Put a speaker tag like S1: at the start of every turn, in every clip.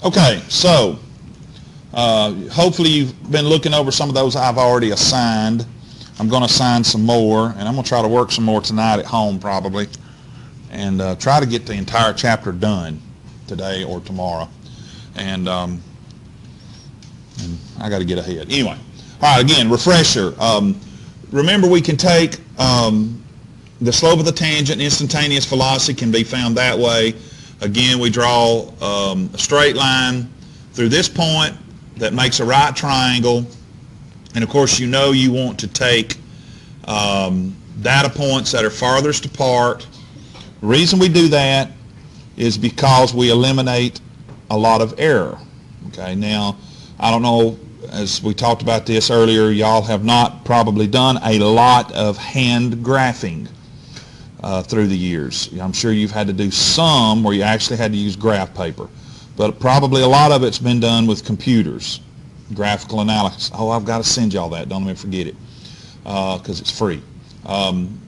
S1: Okay, so hopefully you've been looking over some of those I've already assigned. I'm going to assign some more, and I'm going to try to work some more tonight at home probably, and try to get the entire chapter done today or tomorrow. And I got to get ahead. Anyway, all right, again, refresher. Remember, we can take the slope of the tangent, instantaneous velocity can be found that way. Again, we draw a straight line through this point that makes a right triangle. And of course, you know you want to take data points that are farthest apart. The reason we do that is because we eliminate a lot of error. Okay, now, I don't know, as we talked about this earlier, y'all have not probably done a lot of hand graphing through the years. I'm sure you've had to do some where you actually had to use graph paper, but probably a lot of it's been done with computers, graphical analysis. Oh, I've got to send y'all that. Don't even forget it because it's free. And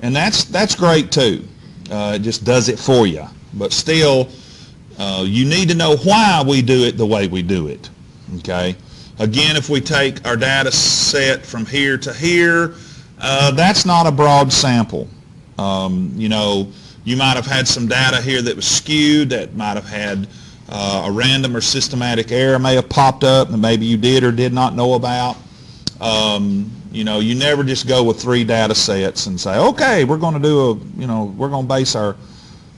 S1: that's great too. It just does it for you. But still, you need to know why we do it the way we do it. Okay. Again, if we take our data set from here to here, that's not a broad sample. You know, you might have had some data here that was skewed, that might have had a random or systematic error may have popped up that maybe you did or did not know about. You know, you never just go with 3 data sets and say, okay, we're going to do we're going to base our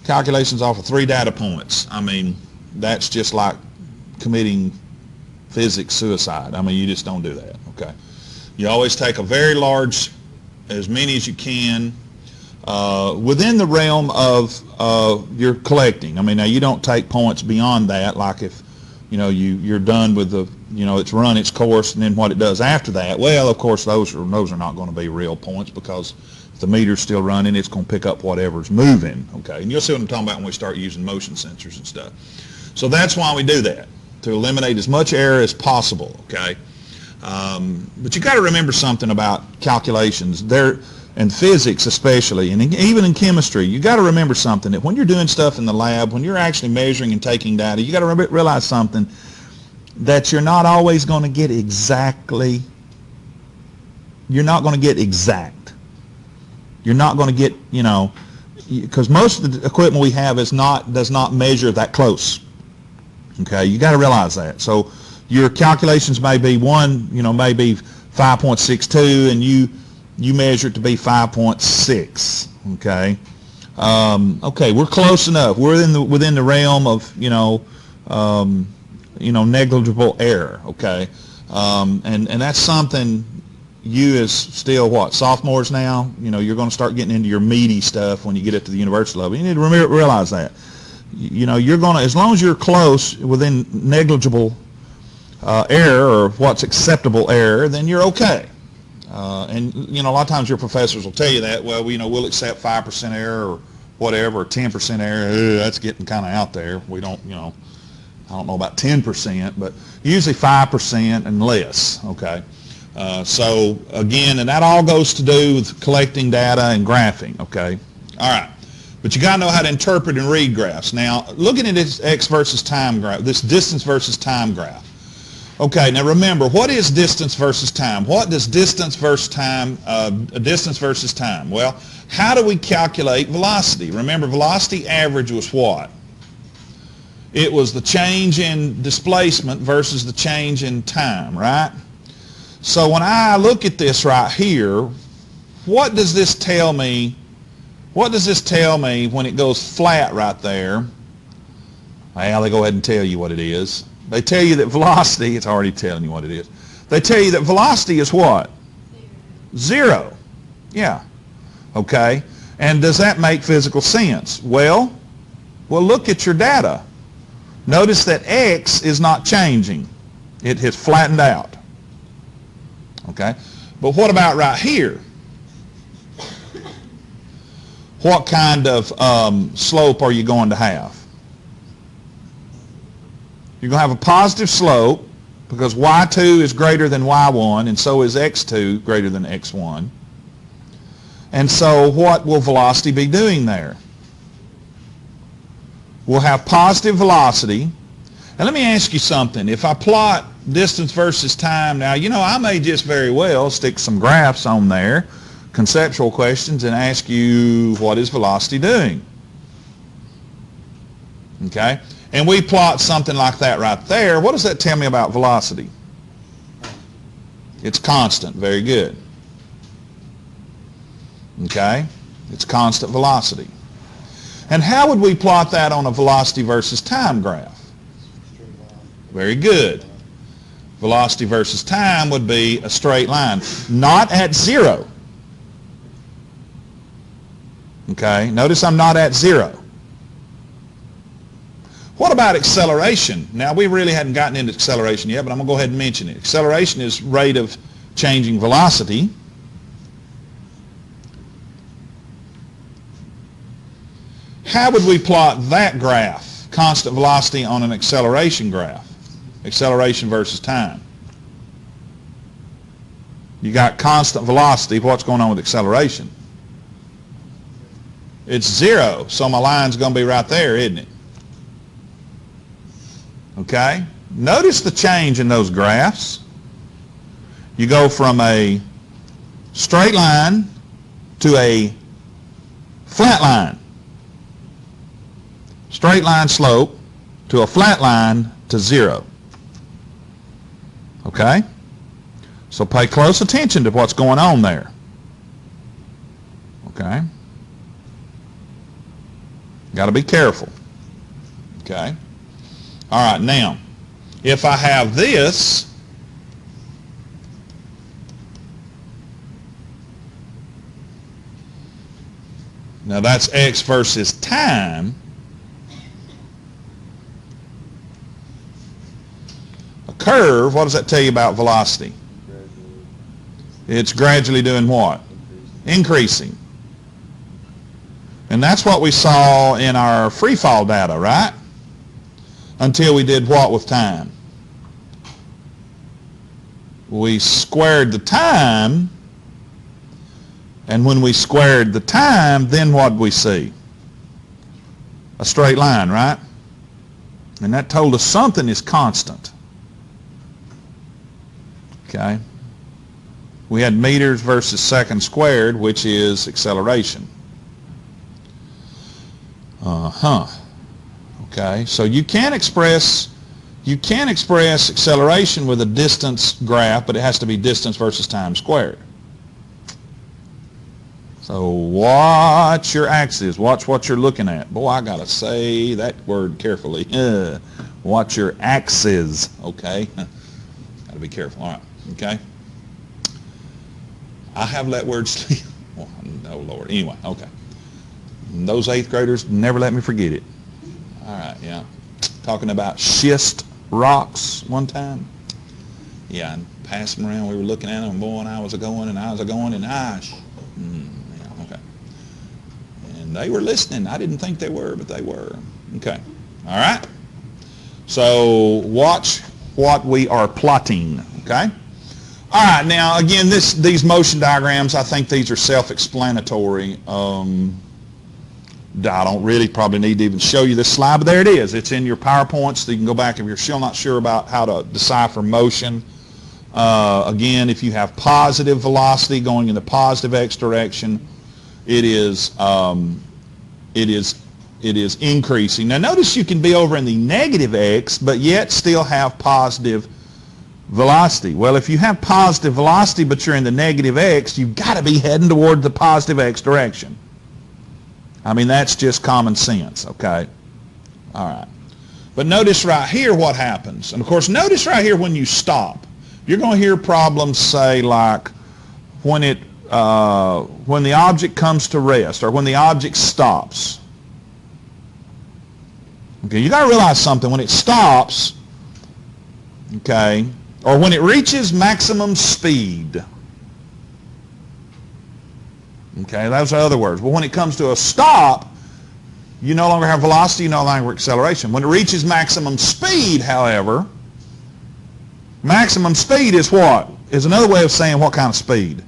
S1: calculations off of 3 data points. I mean, that's just like committing physics suicide. I mean, you just don't do that, okay? You always take a very large, as many as you can, within the realm of your collecting. I mean, now you don't take points beyond that, like if, you know, you're done with the, you know, it's run its course and then what it does after that. Well, of course, those are not going to be real points because if the meter's still running, it's going to pick up whatever's moving, okay? And you'll see what I'm talking about when we start using motion sensors and stuff. So that's why we do that, to eliminate as much error as possible, okay? But you got to remember something about calculations. And physics especially, and even in chemistry, you got to remember something, that when you're doing stuff in the lab, when you're actually measuring and taking data, you got to realize something, that you're not always going to get exactly, you're not going to get exact. You're not going to get, you know, because most of the equipment we have does not measure that close. Okay, you got to realize that. So your calculations may be maybe 5.62, and you measure it to be 5.6. Okay, okay, we're close enough. We're within the realm of negligible error. Okay, and that's something you as still sophomores now. You know, you're going to start getting into your meaty stuff when you get up to the university level. You need to realize that. You know, you're going to, as long as you're close within negligible error, or what's acceptable error, then you're okay. And, you know, a lot of times your professors will tell you that, well, we'll accept 5% error or whatever, or 10% error. That's getting kind of out there. We don't, I don't know about 10%, but usually 5% and less, okay? So, again, and that all goes to do with collecting data and graphing, okay? All right. But you got to know how to interpret and read graphs. Now, looking at this x versus time graph, this distance versus time graph. Okay, now remember, what is distance versus time? What does distance versus time, Well, how do we calculate velocity? Remember, velocity average was what? It was the change in displacement versus the change in time, right? So when I look at this right here, what does this tell me? What does this tell me when it goes flat right there? Well, they go ahead and tell you what it is. They tell you that velocity, it's already telling you what it is. They tell you that velocity is what? 0. Yeah. Okay. And does that make physical sense? Well, look at your data. Notice that x is not changing. It has flattened out. Okay. But what about right here? What kind of slope are you going to have? You're going to have a positive slope because y2 is greater than y1, and so is x2 greater than x1. And so what will velocity be doing there? we'll have positive velocity. And let me ask you something. If I plot distance versus time, now, I may just very well stick some graphs on there, conceptual questions, and ask you, what is velocity doing? Okay? And we plot something like that right there. What does that tell me about velocity? It's constant. Very good. Okay? It's constant velocity. And how would we plot that on a velocity versus time graph? Very good. Velocity versus time would be a straight line. Not at zero. Okay? Notice I'm not at zero. What about acceleration? Now, we really hadn't gotten into acceleration yet, but I'm going to go ahead and mention it. Acceleration is rate of changing velocity. How would we plot that graph, constant velocity on an acceleration graph? Acceleration versus time. You got constant velocity. What's going on with acceleration? It's zero, so my line's going to be right there, isn't it? Okay? Notice the change in those graphs. You go from a straight line to a flat line. Straight line slope to a flat line to zero. Okay? So pay close attention to what's going on there. Okay? Got to be careful. Okay? All right, now, if I have this, now that's x versus time. A curve, what does that tell you about velocity? It's gradually doing what? Increasing. And that's what we saw in our free fall data, right? Until we did what with time? We squared the time, and when we squared the time, then what did we see? A straight line, right? And that told us something is constant. Okay? We had meters versus seconds squared, which is acceleration. Okay, so you can express acceleration with a distance graph, but it has to be distance versus time squared. So watch your axis. Watch what you're looking at. Boy, I gotta say that word carefully. Watch your axis. Okay, gotta be careful. All right. Okay. I have let words sleep. Oh Lord. Anyway. Okay. And those 8th graders never let me forget it. All right, yeah. Talking about schist rocks one time. Yeah, and passing around, we were looking at them, and boy, and I was a-going, and yeah, okay. And they were listening. I didn't think they were, but they were. Okay, all right. So watch what we are plotting, okay? All right, now, again, these motion diagrams, I think these are self-explanatory. I don't really probably need to even show you this slide, but there it is. It's in your PowerPoint, so you can go back if you're still not sure about how to decipher motion. Again, if you have positive velocity going in the positive x direction, it is increasing. Now notice you can be over in the negative x, but yet still have positive velocity. Well, if you have positive velocity, but you're in the negative x, you've got to be heading toward the positive x direction. I mean, that's just common sense, okay? All right. But notice right here what happens. And, of course, notice right here when you stop. You're going to hear problems say like when the object comes to rest or when the object stops. Okay, you got to realize something. When it stops, okay, or when it reaches maximum speed, okay, those are other words. But when it comes to a stop, you no longer have velocity, you no longer have acceleration. When it reaches maximum speed, however, maximum speed is what? Is another way of saying what kind of speed?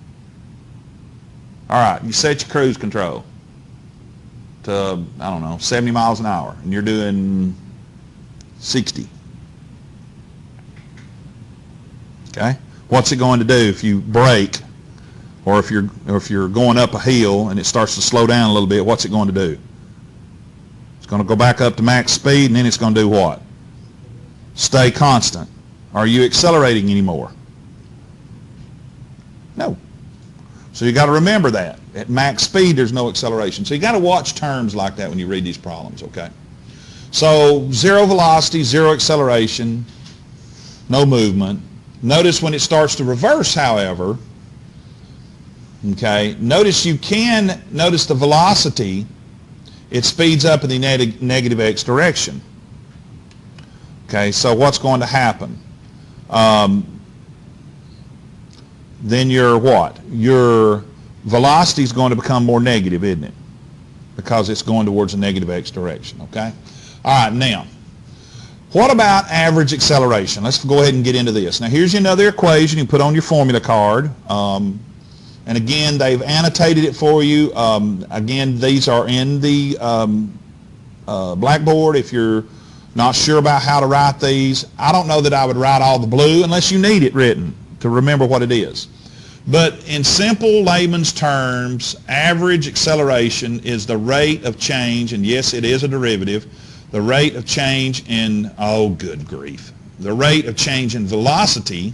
S1: All right, you set your cruise control. to, I don't know, 70 miles an hour, and you're doing 60. Okay? What's it going to do if you brake, or if you're going up a hill and it starts to slow down a little bit? What's it going to do? It's going to go back up to max speed, and then it's going to do what? Stay constant. Are you accelerating anymore? No. So you got to remember that. At max speed, there's no acceleration. So you got to watch terms like that when you read these problems, okay? So zero velocity, zero acceleration, no movement. Notice when it starts to reverse, however, okay, notice the velocity, it speeds up in the negative x direction. Okay, so what's going to happen? Then your velocity is going to become more negative, isn't it? Because it's going towards the negative x direction, okay? All right, now, what about average acceleration? Let's go ahead and get into this. Now, here's another equation you put on your formula card. And again, they've annotated it for you. Again, these are in the blackboard. If you're not sure about how to write these, I don't know that I would write all the blue unless you need it written to remember what it is. But in simple layman's terms, average acceleration is the rate of change, and yes, it is a derivative, the rate of change in, oh good grief, the rate of change in velocity,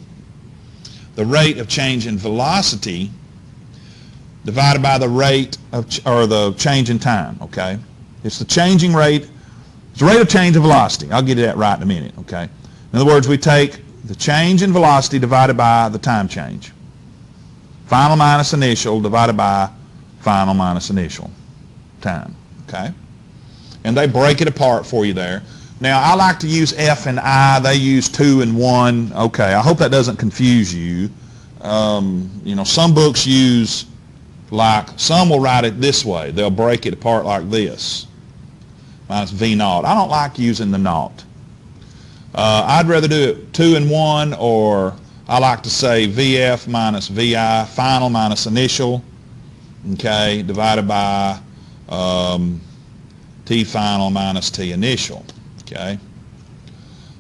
S1: divided by the rate of, or the change in time, okay? It's the changing rate, it's the rate of change of velocity. I'll get that right in a minute, okay? In other words, we take the change in velocity divided by the time change. Final minus initial divided by final minus initial time, okay? And they break it apart for you there. Now, I like to use F and I. They use 2 and 1. Okay, I hope that doesn't confuse you. You know, some books use, like, some will write it this way. They'll break it apart like this, minus V naught. I don't like using the naught. I'd rather do it 2 and 1, or I like to say VF minus VI, final minus initial, okay, divided by T final minus T initial, okay?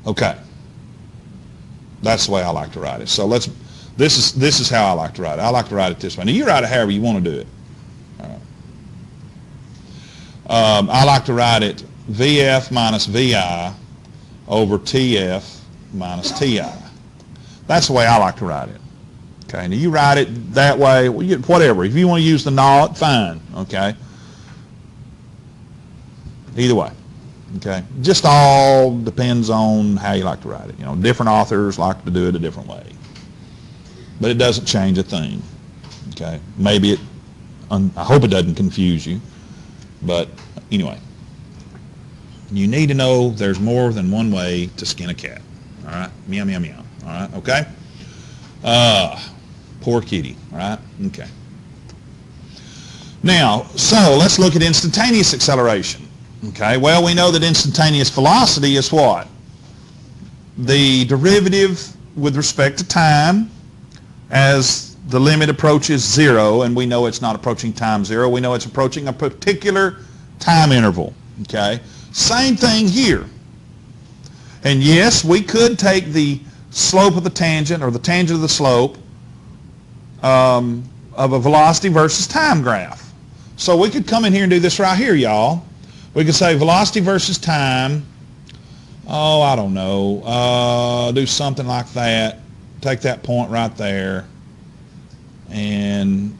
S1: Okay. That's the way I like to write it. So this is how I like to write it. I like to write it this way. Now you write it however you want to do it. All right. I like to write it VF minus VI over TF minus TI. That's the way I like to write it. Okay, now you write it that way, whatever. If you want to use the naught, fine, okay? Either way, okay? Just all depends on how you like to write it. You know, different authors like to do it a different way. But it doesn't change a thing, okay? Maybe it, I hope it doesn't confuse you, but anyway. You need to know there's more than one way to skin a cat, all right? Meow, meow, meow. All right, okay? Poor kitty, all right? Okay. Now, so let's look at instantaneous acceleration. Okay, well, we know that instantaneous velocity is what? The derivative with respect to time as the limit approaches 0, and we know it's not approaching time 0. We know it's approaching a particular time interval, okay? Same thing here. And yes, we could take the slope of the tangent, or the tangent of the slope of a velocity versus time graph. So we could come in here and do this right here, y'all. We could say velocity versus time, oh, I don't know, do something like that. Take that point right there and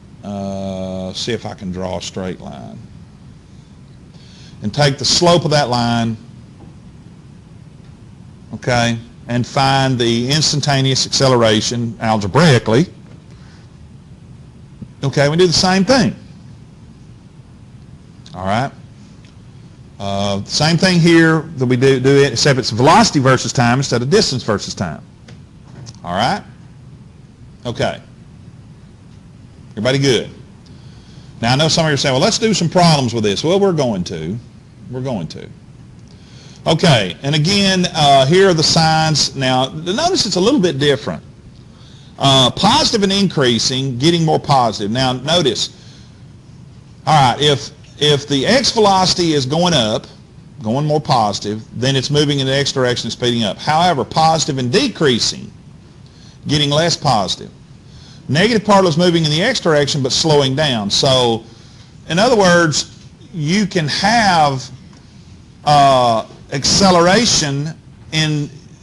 S1: see if I can draw a straight line. And take the slope of that line, okay, and find the instantaneous acceleration algebraically. Okay, we do the same thing. All right. Same thing here that we do it, except it's velocity versus time instead of distance versus time. All right? Okay. Everybody good? Now, I know some of you are saying, well, let's do some problems with this. Well, we're going to. We're going to. Okay, and again, here are the signs. Now, notice it's a little bit different. Positive and increasing, getting more positive. Now, notice, all right, if if the x velocity is going up, going more positive, then it's moving in the x direction and speeding up. However, positive and decreasing, getting less positive. Negative particle is moving in the x direction but slowing down. So, in other words, you can have acceleration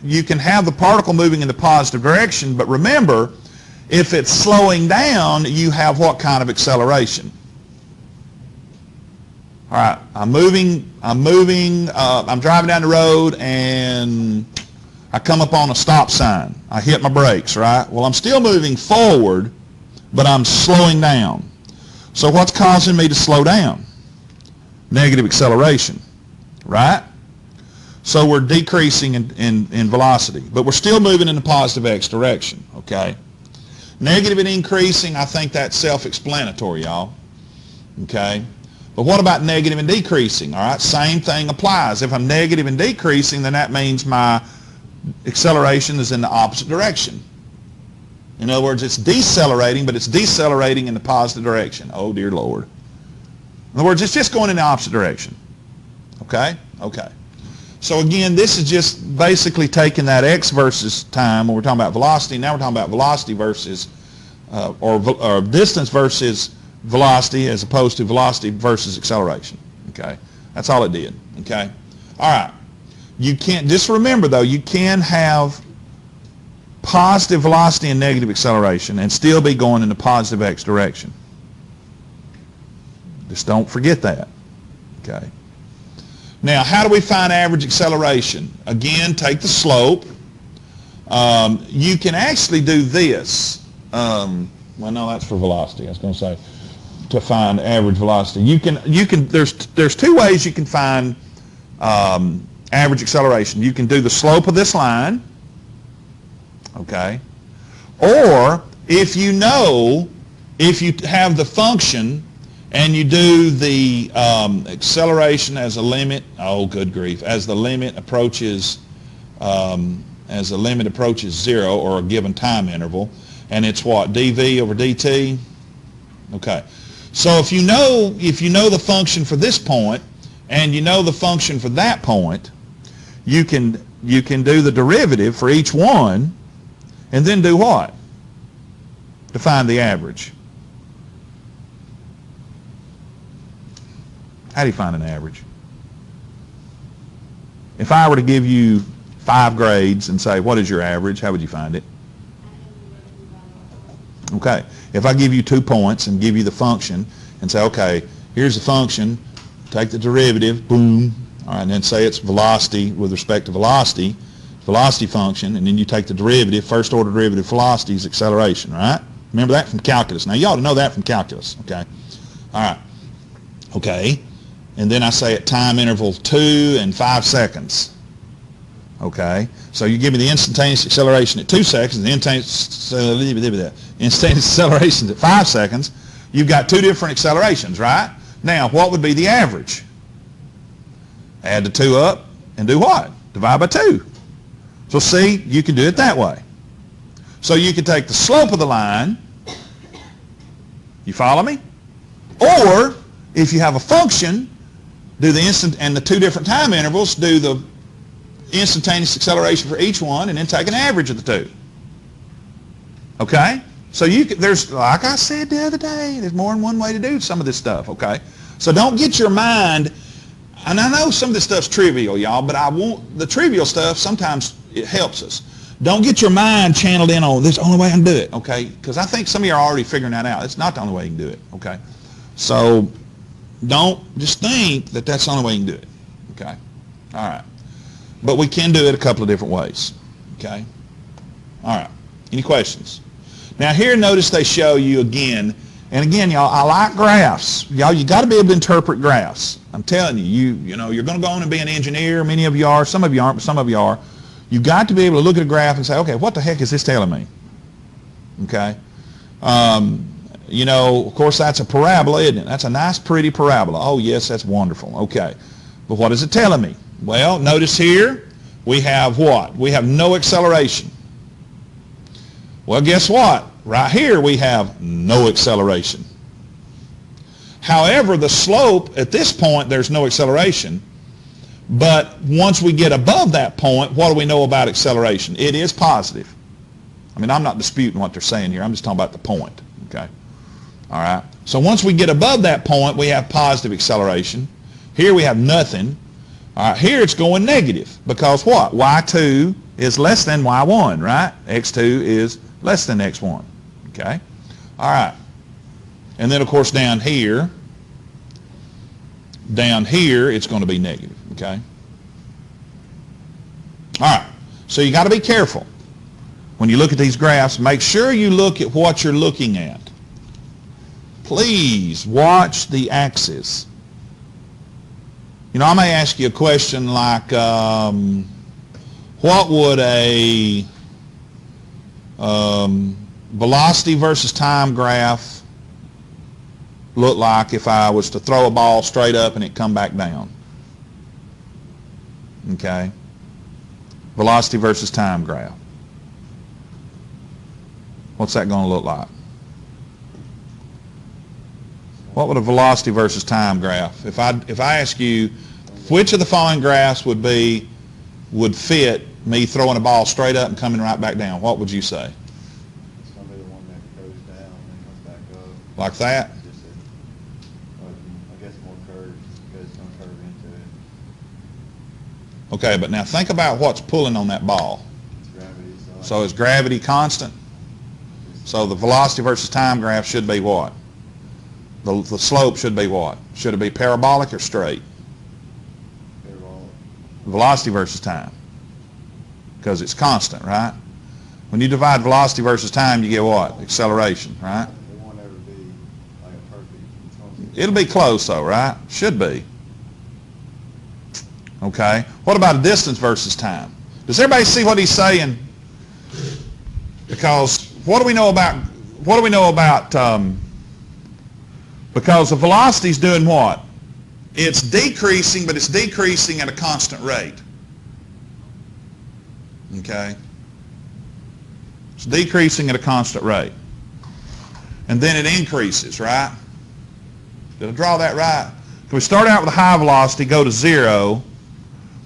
S1: you can have the particle moving in the positive direction, but remember, if it's slowing down, you have what kind of acceleration? All right, I'm driving down the road and I come up on a stop sign. I hit my brakes, right? Well, I'm still moving forward, but I'm slowing down. So what's causing me to slow down? Negative acceleration, right? So we're decreasing in velocity, but we're still moving in the positive x direction, okay? Negative and increasing, I think that's self-explanatory, y'all, okay? But what about negative and decreasing? All right, same thing applies. If I'm negative and decreasing, then that means my acceleration is in the opposite direction. In other words, it's decelerating, but it's decelerating in the positive direction. Oh, dear Lord. In other words, it's just going in the opposite direction. Okay? Okay. So again, this is just basically taking that x versus time when we're talking about velocity. Now we're talking about velocity versus, or distance versus velocity as opposed to velocity versus acceleration. Okay? That's all it did. Okay? All right. You can't, just remember though, you can have positive velocity and negative acceleration and still be going in the positive x direction. Just don't forget that. Okay? Now, how do we find average acceleration? Again, take the slope. You can actually do this. Well, no, that's for velocity. I was going to say to find average velocity. You can. There's two ways you can find average acceleration. You can do the slope of this line. Okay. Or if you have the function and you do the acceleration as a limit, oh good grief, as the limit approaches 0 or a given time interval, and it's what, dv over dt? Okay. So if you know the function for this point and you know the function for that point, you can do the derivative for each one and then do what? To find the average. How do you find an average? If I were to give you 5 grades and say, what is your average? How would you find it? Okay. If I give you 2 points and give you the function and say, okay, here's the function, take the derivative, boom, all right, and then say it's velocity with respect to velocity function, and then you take the derivative, first order derivative velocity is acceleration, right? Remember that from calculus. Now, you ought to know that from calculus, okay? All right. Okay. And then I say at time interval 2 and 5 seconds. Okay? So you give me the instantaneous acceleration at 2 seconds and the instantaneous acceleration at 5 seconds. You've got 2 different accelerations, right? Now, what would be the average? Add the 2 up and do what? Divide by 2. So see, you can do it that way. So you can take the slope of the line. You follow me? Or if you have a function, do the instant and the 2 different time intervals, do the instantaneous acceleration for each one, and then take an average of the 2. Okay? So there's, like I said the other day, there's more than one way to do some of this stuff, okay? So don't get your mind, and I know some of this stuff's trivial, y'all, but the trivial stuff, sometimes it helps us. Don't get your mind channeled in on, this is the only way I can do it, okay? Because I think some of you are already figuring that out. It's not the only way you can do it, okay? So don't just think that that's the only way you can do it, okay? All right. But we can do it a couple of different ways, okay? All right. Any questions? Now here, notice they show you again, and again, y'all, I like graphs. Y'all, you got to be able to interpret graphs. I'm telling you, you know, you're going to go on and be an engineer. Many of you are. Some of you aren't, but some of you are. You've got to be able to look at a graph and say, okay, what the heck is this telling me? Okay? You know, of course, that's a parabola, isn't it? That's a nice, pretty parabola. Oh, yes, that's wonderful. Okay. But what is it telling me? Well, notice here, we have what? We have no acceleration. Well, guess what? Right here, we have no acceleration. However, the slope, at this point, there's no acceleration. But once we get above that point, what do we know about acceleration? It is positive. I mean, I'm not disputing what they're saying here. I'm just talking about the point, okay? All right? So once we get above that point, we have positive acceleration. Here we have nothing. All right, here it's going negative because what? Y2 is less than Y1, right? X2 is less than X1, okay? All right. And then, of course, down here, it's going to be negative, okay? All right. So you got to be careful. When you look at these graphs, make sure you look at what you're looking at. Please watch the axis. You know, I may ask you a question like, what would a velocity versus time graph look like if I was to throw a ball straight up and it come back down? Okay. Velocity versus time graph. What's that going to look like? What would a velocity versus time graph? If I ask you which of the following graphs would fit me throwing a ball straight up and coming right back down, what would you say?
S2: It's going to be the one that goes down and comes back up.
S1: Like that?
S2: I guess more curved because it's going to curve into it.
S1: Okay, but now think about what's pulling on that ball.
S2: It's gravity.
S1: So is gravity constant? So the velocity versus time graph should be what? The slope should be what? Should it be parabolic or straight?
S2: Parabolic.
S1: Velocity versus time. Because it's constant, right? When you divide velocity versus time, you get what? Acceleration, right?
S2: It won't ever be like a perfect.
S1: It'll be close though, right? Should be. Okay. What about distance versus time? Does everybody see what he's saying? Because what do we know about because the velocity is doing what? It's decreasing, but it's decreasing at a constant rate. Okay? It's decreasing at a constant rate. And then it increases, right? Did I draw that right? Can we start out with a high velocity, go to zero?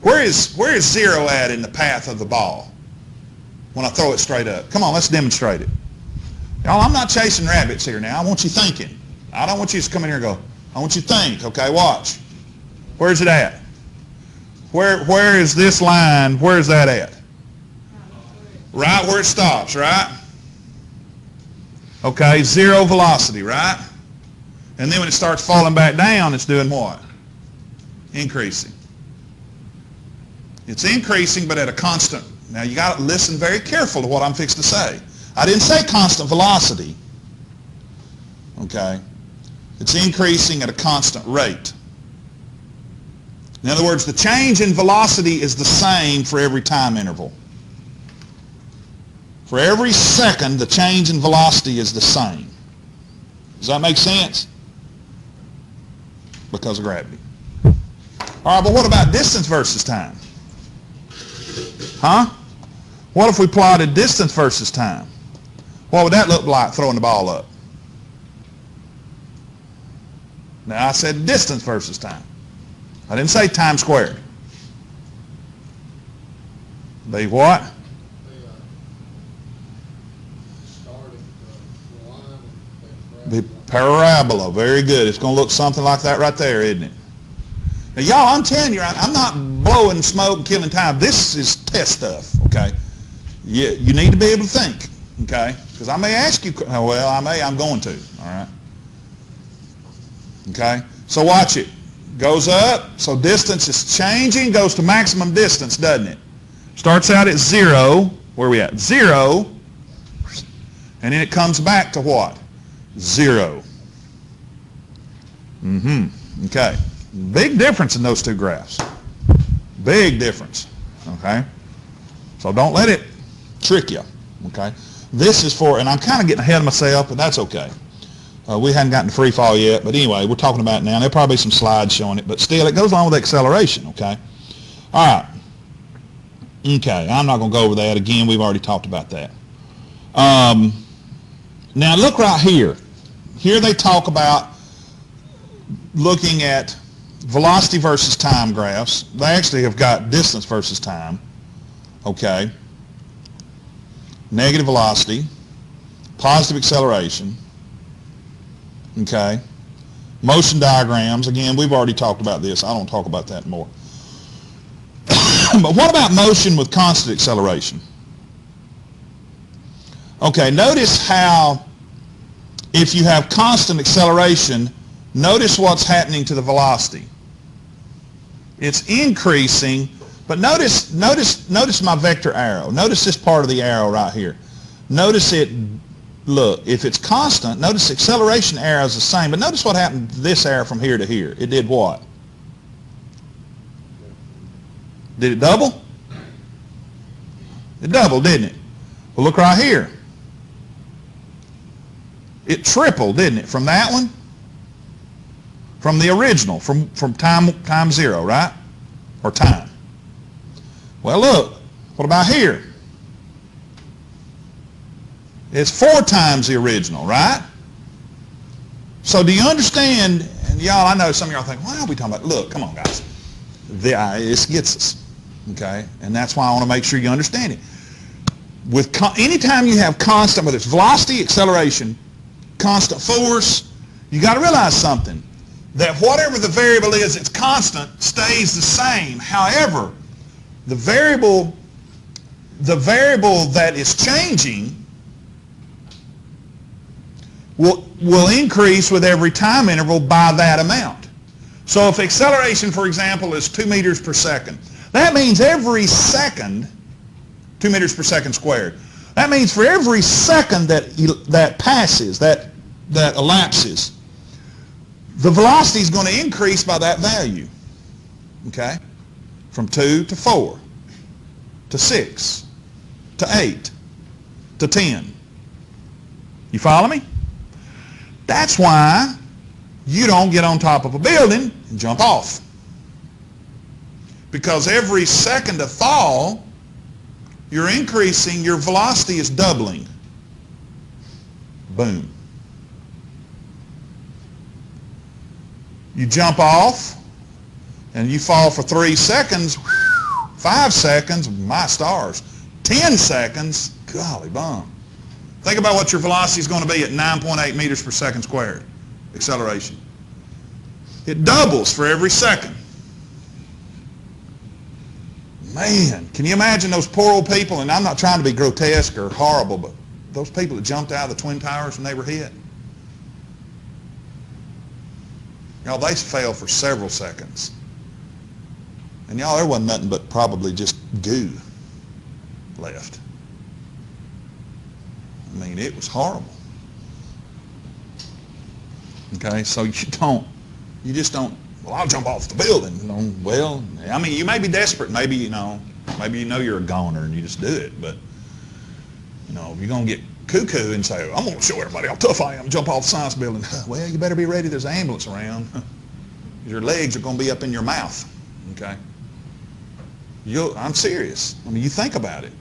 S1: Where is zero at in the path of the ball when I throw it straight up? Come on, let's demonstrate it. Y'all, I'm not chasing rabbits here now. I want you thinking. I don't want you to come in here and go, I want you to think, okay, watch. Where's it at? Where is this line, where is that at? Right where it stops, right? Okay, zero velocity, right? And then when it starts falling back down, it's doing what? Increasing. It's increasing, but at a constant. Now you got to listen very careful to what I'm fixing to say. I didn't say constant velocity. Okay? It's increasing at a constant rate. In other words, the change in velocity is the same for every time interval. For every second, the change in velocity is the same. Does that make sense? Because of gravity. All right, but what about distance versus time? Huh? What if we plotted distance versus time? What would that look like throwing the ball up? Now I said distance versus time. I didn't say time squared. Be what? The parabola. Very good. It's going to look something like that right there, isn't it? Now, y'all, I'm telling you, I'm not blowing smoke and killing time. This is test stuff, okay? You need to be able to think, okay? Because I may ask you, well, I'm going to, all right? Okay? So watch it. Goes up, so distance is changing, goes to maximum distance, doesn't it? Starts out at zero. Where are we at? Zero. And then it comes back to what? Zero. Okay. Big difference in those two graphs. Big difference. Okay? So don't let it trick you. Okay? This is for, and I'm kind of getting ahead of myself, but that's okay. We hadn't gotten to free fall yet, but anyway, we're talking about it now. There'll probably be some slides showing it, but still, it goes along with acceleration, okay? All right. Okay, I'm not going to go over that. Again, we've already talked about that. Now, look right here. Here they talk about looking at velocity versus time graphs. They actually have got distance versus time. Okay. Negative velocity, positive acceleration. Okay. Motion diagrams. Again, we've already talked about this. I don't talk about that more. But what about motion with constant acceleration? Okay, notice how if you have constant acceleration, notice what's happening to the velocity. It's increasing, but notice my vector arrow. Notice this part of the arrow right here. Notice it, look, if it's constant, notice the acceleration arrow is the same, but notice what happened to this arrow from here to here. It did what? Did it double? It doubled, didn't it? Well, look right here. It tripled, didn't it, from that one? From the original, from time zero, right? Or time. Well, look, what about here? It's 4 times the original, right? So do you understand, and y'all, I know some of y'all think, why are we talking about, look, come on, guys. This gets us, okay? And that's why I want to make sure you understand it. With anytime you have constant, whether it's velocity, acceleration, constant force, you got to realize something, that whatever the variable is, it's constant, stays the same. However, the variable that is changing will increase with every time interval by that amount. So if acceleration, for example, is 2 meters per second, that means every second, 2 meters per second squared, that means for every second that passes, that elapses, the velocity is going to increase by that value. Okay? From 2 to 4 to 6 to 8 to 10. You follow me? That's why you don't get on top of a building and jump off. Because every second of fall, you're increasing, your velocity is doubling. Boom. You jump off and you fall for 3 seconds, 5 seconds, my stars, 10 seconds, golly bum. Think about what your velocity is going to be at 9.8 meters per second squared, acceleration. It doubles for every second. Man, can you imagine those poor old people, and I'm not trying to be grotesque or horrible, but those people that jumped out of the Twin Towers when they were hit? Y'all, they fell for several seconds. And y'all, there wasn't nothing but probably just goo left. I mean, it was horrible. Okay, so you just don't, well, I'll jump off the building. You know, well, I mean, you may be desperate. Maybe you know you're a goner and you just do it. But, you know, if you're going to get cuckoo and say, I'm going to show everybody how tough I am, jump off the science building. Well, you better be ready. There's an ambulance around. Your legs are going to be up in your mouth. Okay? I'm serious. I mean, you think about it.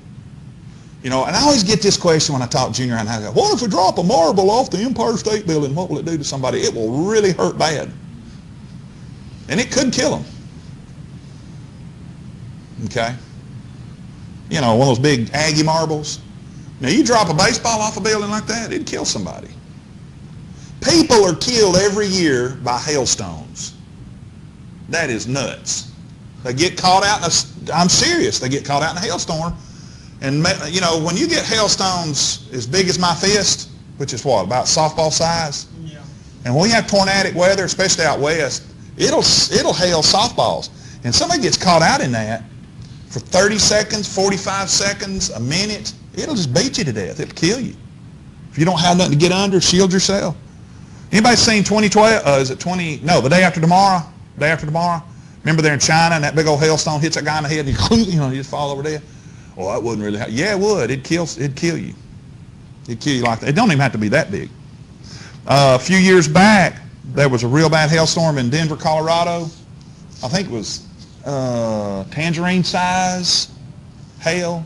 S1: You know, and I always get this question when I talk junior high. And I go, what if we drop a marble off the Empire State Building? What will it do to somebody? It will really hurt bad. And it could kill them. Okay? You know, one of those big Aggie marbles. Now, you drop a baseball off a building like that, it'd kill somebody. People are killed every year by hailstones. That is nuts. They get caught out I'm serious, they get caught out in a hailstorm. And, you know, when you get hailstones as big as my fist, which is what, about softball size? Yeah. And when you have tornadic weather, especially out west, it'll hail softballs. And somebody gets caught out in that for 30 seconds, 45 seconds, a minute, it'll just beat you to death. It'll kill you. If you don't have nothing to get under, shield yourself. Anybody seen 2012? Is it 20? No, the day after tomorrow. Day after tomorrow. Remember they're in China and that big old hailstone hits that guy in the head and he just fall over there. Well, that wouldn't really happen. Yeah, it would. It'd kill you. It'd kill you like that. It don't even have to be that big. A few years back, there was a real bad hailstorm in Denver, Colorado. I think it was tangerine size hail.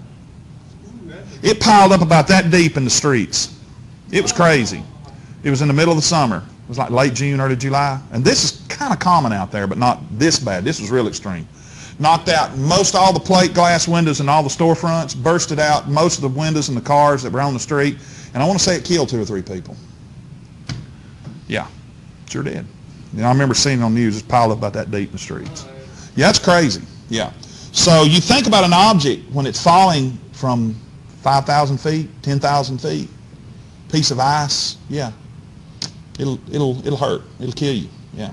S1: It piled up about that deep in the streets. It was crazy. It was in the middle of the summer. It was like late June, early July. And this is kind of common out there, but not this bad. This was real extreme. Knocked out most all the plate glass windows in all the storefronts, bursted out most of the windows in the cars that were on the street, and I want to say it killed 2 or 3 people. Yeah, sure did. You know, I remember seeing it on the news, it's piled up about that deep in the streets. Yeah, that's crazy. Yeah. So you think about an object when it's falling from 5,000 feet, 10,000 feet, piece of ice, yeah, it'll hurt. It'll kill you. Yeah.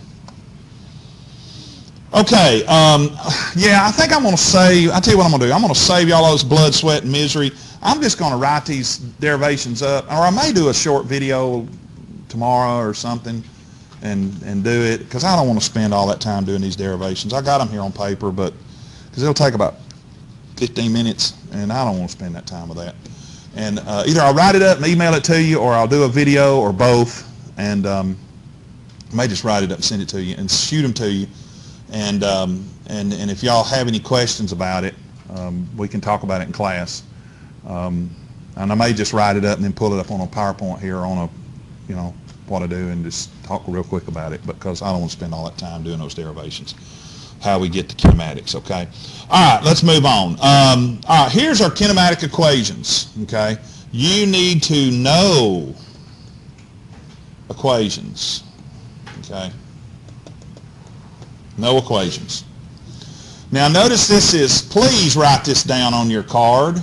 S1: Okay, yeah, I think I'm going to save, I'll tell you what I'm going to do. I'm going to save y'all those blood, sweat, and misery. I'm just going to write these derivations up, or I may do a short video tomorrow or something and do it, because I don't want to spend all that time doing these derivations. I got them here on paper, but because it'll take about 15 minutes, and I don't want to spend that time with that. And either I'll write it up and email it to you, or I'll do a video, or both, and I may just write it up and send it to you and shoot them to you. And if y'all have any questions about it, we can talk about it in class. And I may just write it up and then pull it up on a PowerPoint here on a, you know, what I do, and just talk real quick about it, because I don't want to spend all that time doing those derivations. How we get to kinematics, okay? All right, let's move on. All right, here's our kinematic equations, okay? You need to know equations, okay? No equations. Now notice this is, please write this down on your card.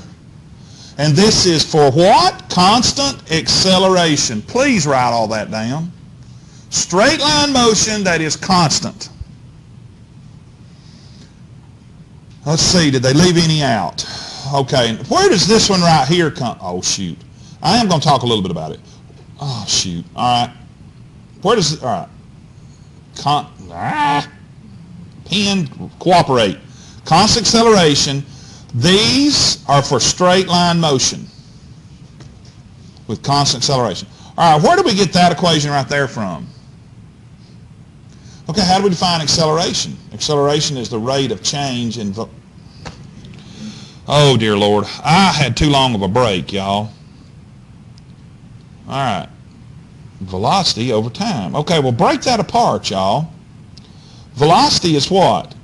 S1: And this is for what? Constant acceleration. Please write all that down. Straight line motion that is constant. Let's see, did they leave any out? Okay, where does this one right here come? Oh, shoot. I am going to talk a little bit about it. Oh, shoot. All right. Where does it, all right. Pen, cooperate. Constant acceleration. These are for straight line motion with constant acceleration. All right, where do we get that equation right there from? Okay, how do we define acceleration? Acceleration is the rate of change in... Oh, dear Lord. I had too long of a break, y'all. All right. Velocity over time. Okay, well, break that apart, y'all. Velocity is what?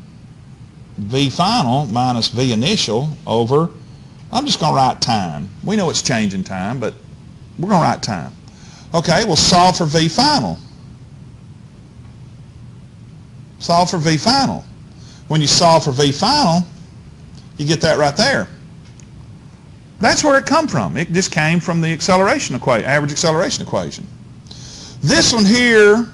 S1: V final minus V initial over, I'm just going to write time. We know it's changing time, but we're going to write time. Okay, well, solve for V final. Solve for V final. When you solve for V final, you get that right there. That's where it come from. It just came from the acceleration equation, average acceleration equation. This one here,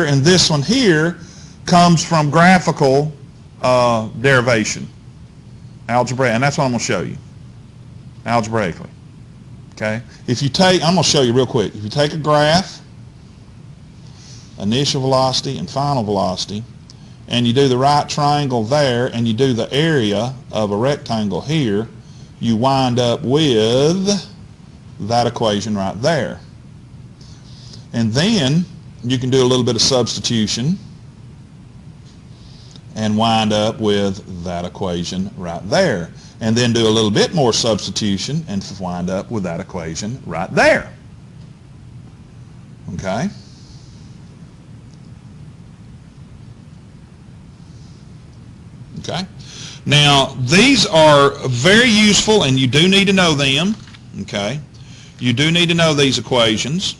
S1: and this one here comes from graphical derivation, algebra, and that's what I'm going to show you, algebraically. Okay? If you take, I'm going to show you real quick. If you take a graph, initial velocity and final velocity, and you do the right triangle there, and you do the area of a rectangle here, you wind up with that equation right there. And then you can do a little bit of substitution and wind up with that equation right there. And then do a little bit more substitution and wind up with that equation right there. Okay? Okay? Now, these are very useful, and you do need to know them. Okay? You do need to know these equations.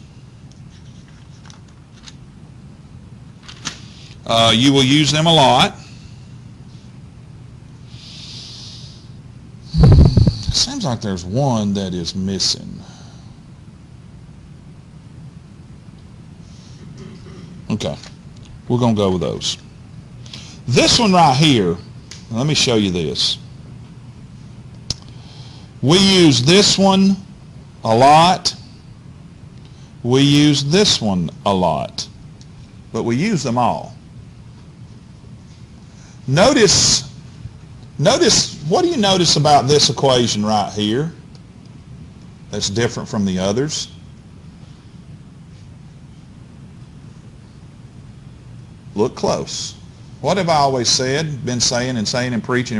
S1: You will use them a lot. Seems like there's one that is missing. Okay, we're going to go with those. This one right here, let me show you this. We use this one a lot. We use this one a lot. But we use them all. Notice, what do you notice about this equation right here that's different from the others? Look close. What have I always said, been saying and preaching?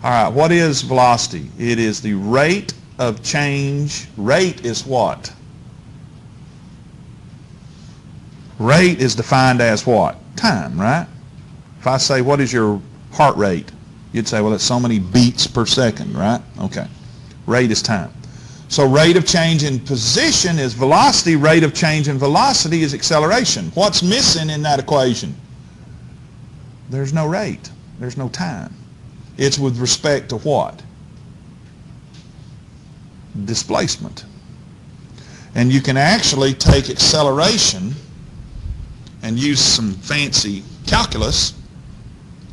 S1: All right, what is velocity? It is the rate of change. Rate is what? Rate is defined as what? Time, right? If I say, what is your heart rate? You'd say, well, it's so many beats per second, right? Okay. Rate is time. So rate of change in position is velocity. Rate of change in velocity is acceleration. What's missing in that equation? There's no rate. There's no time. It's with respect to what? Displacement. And you can actually take acceleration and use some fancy calculus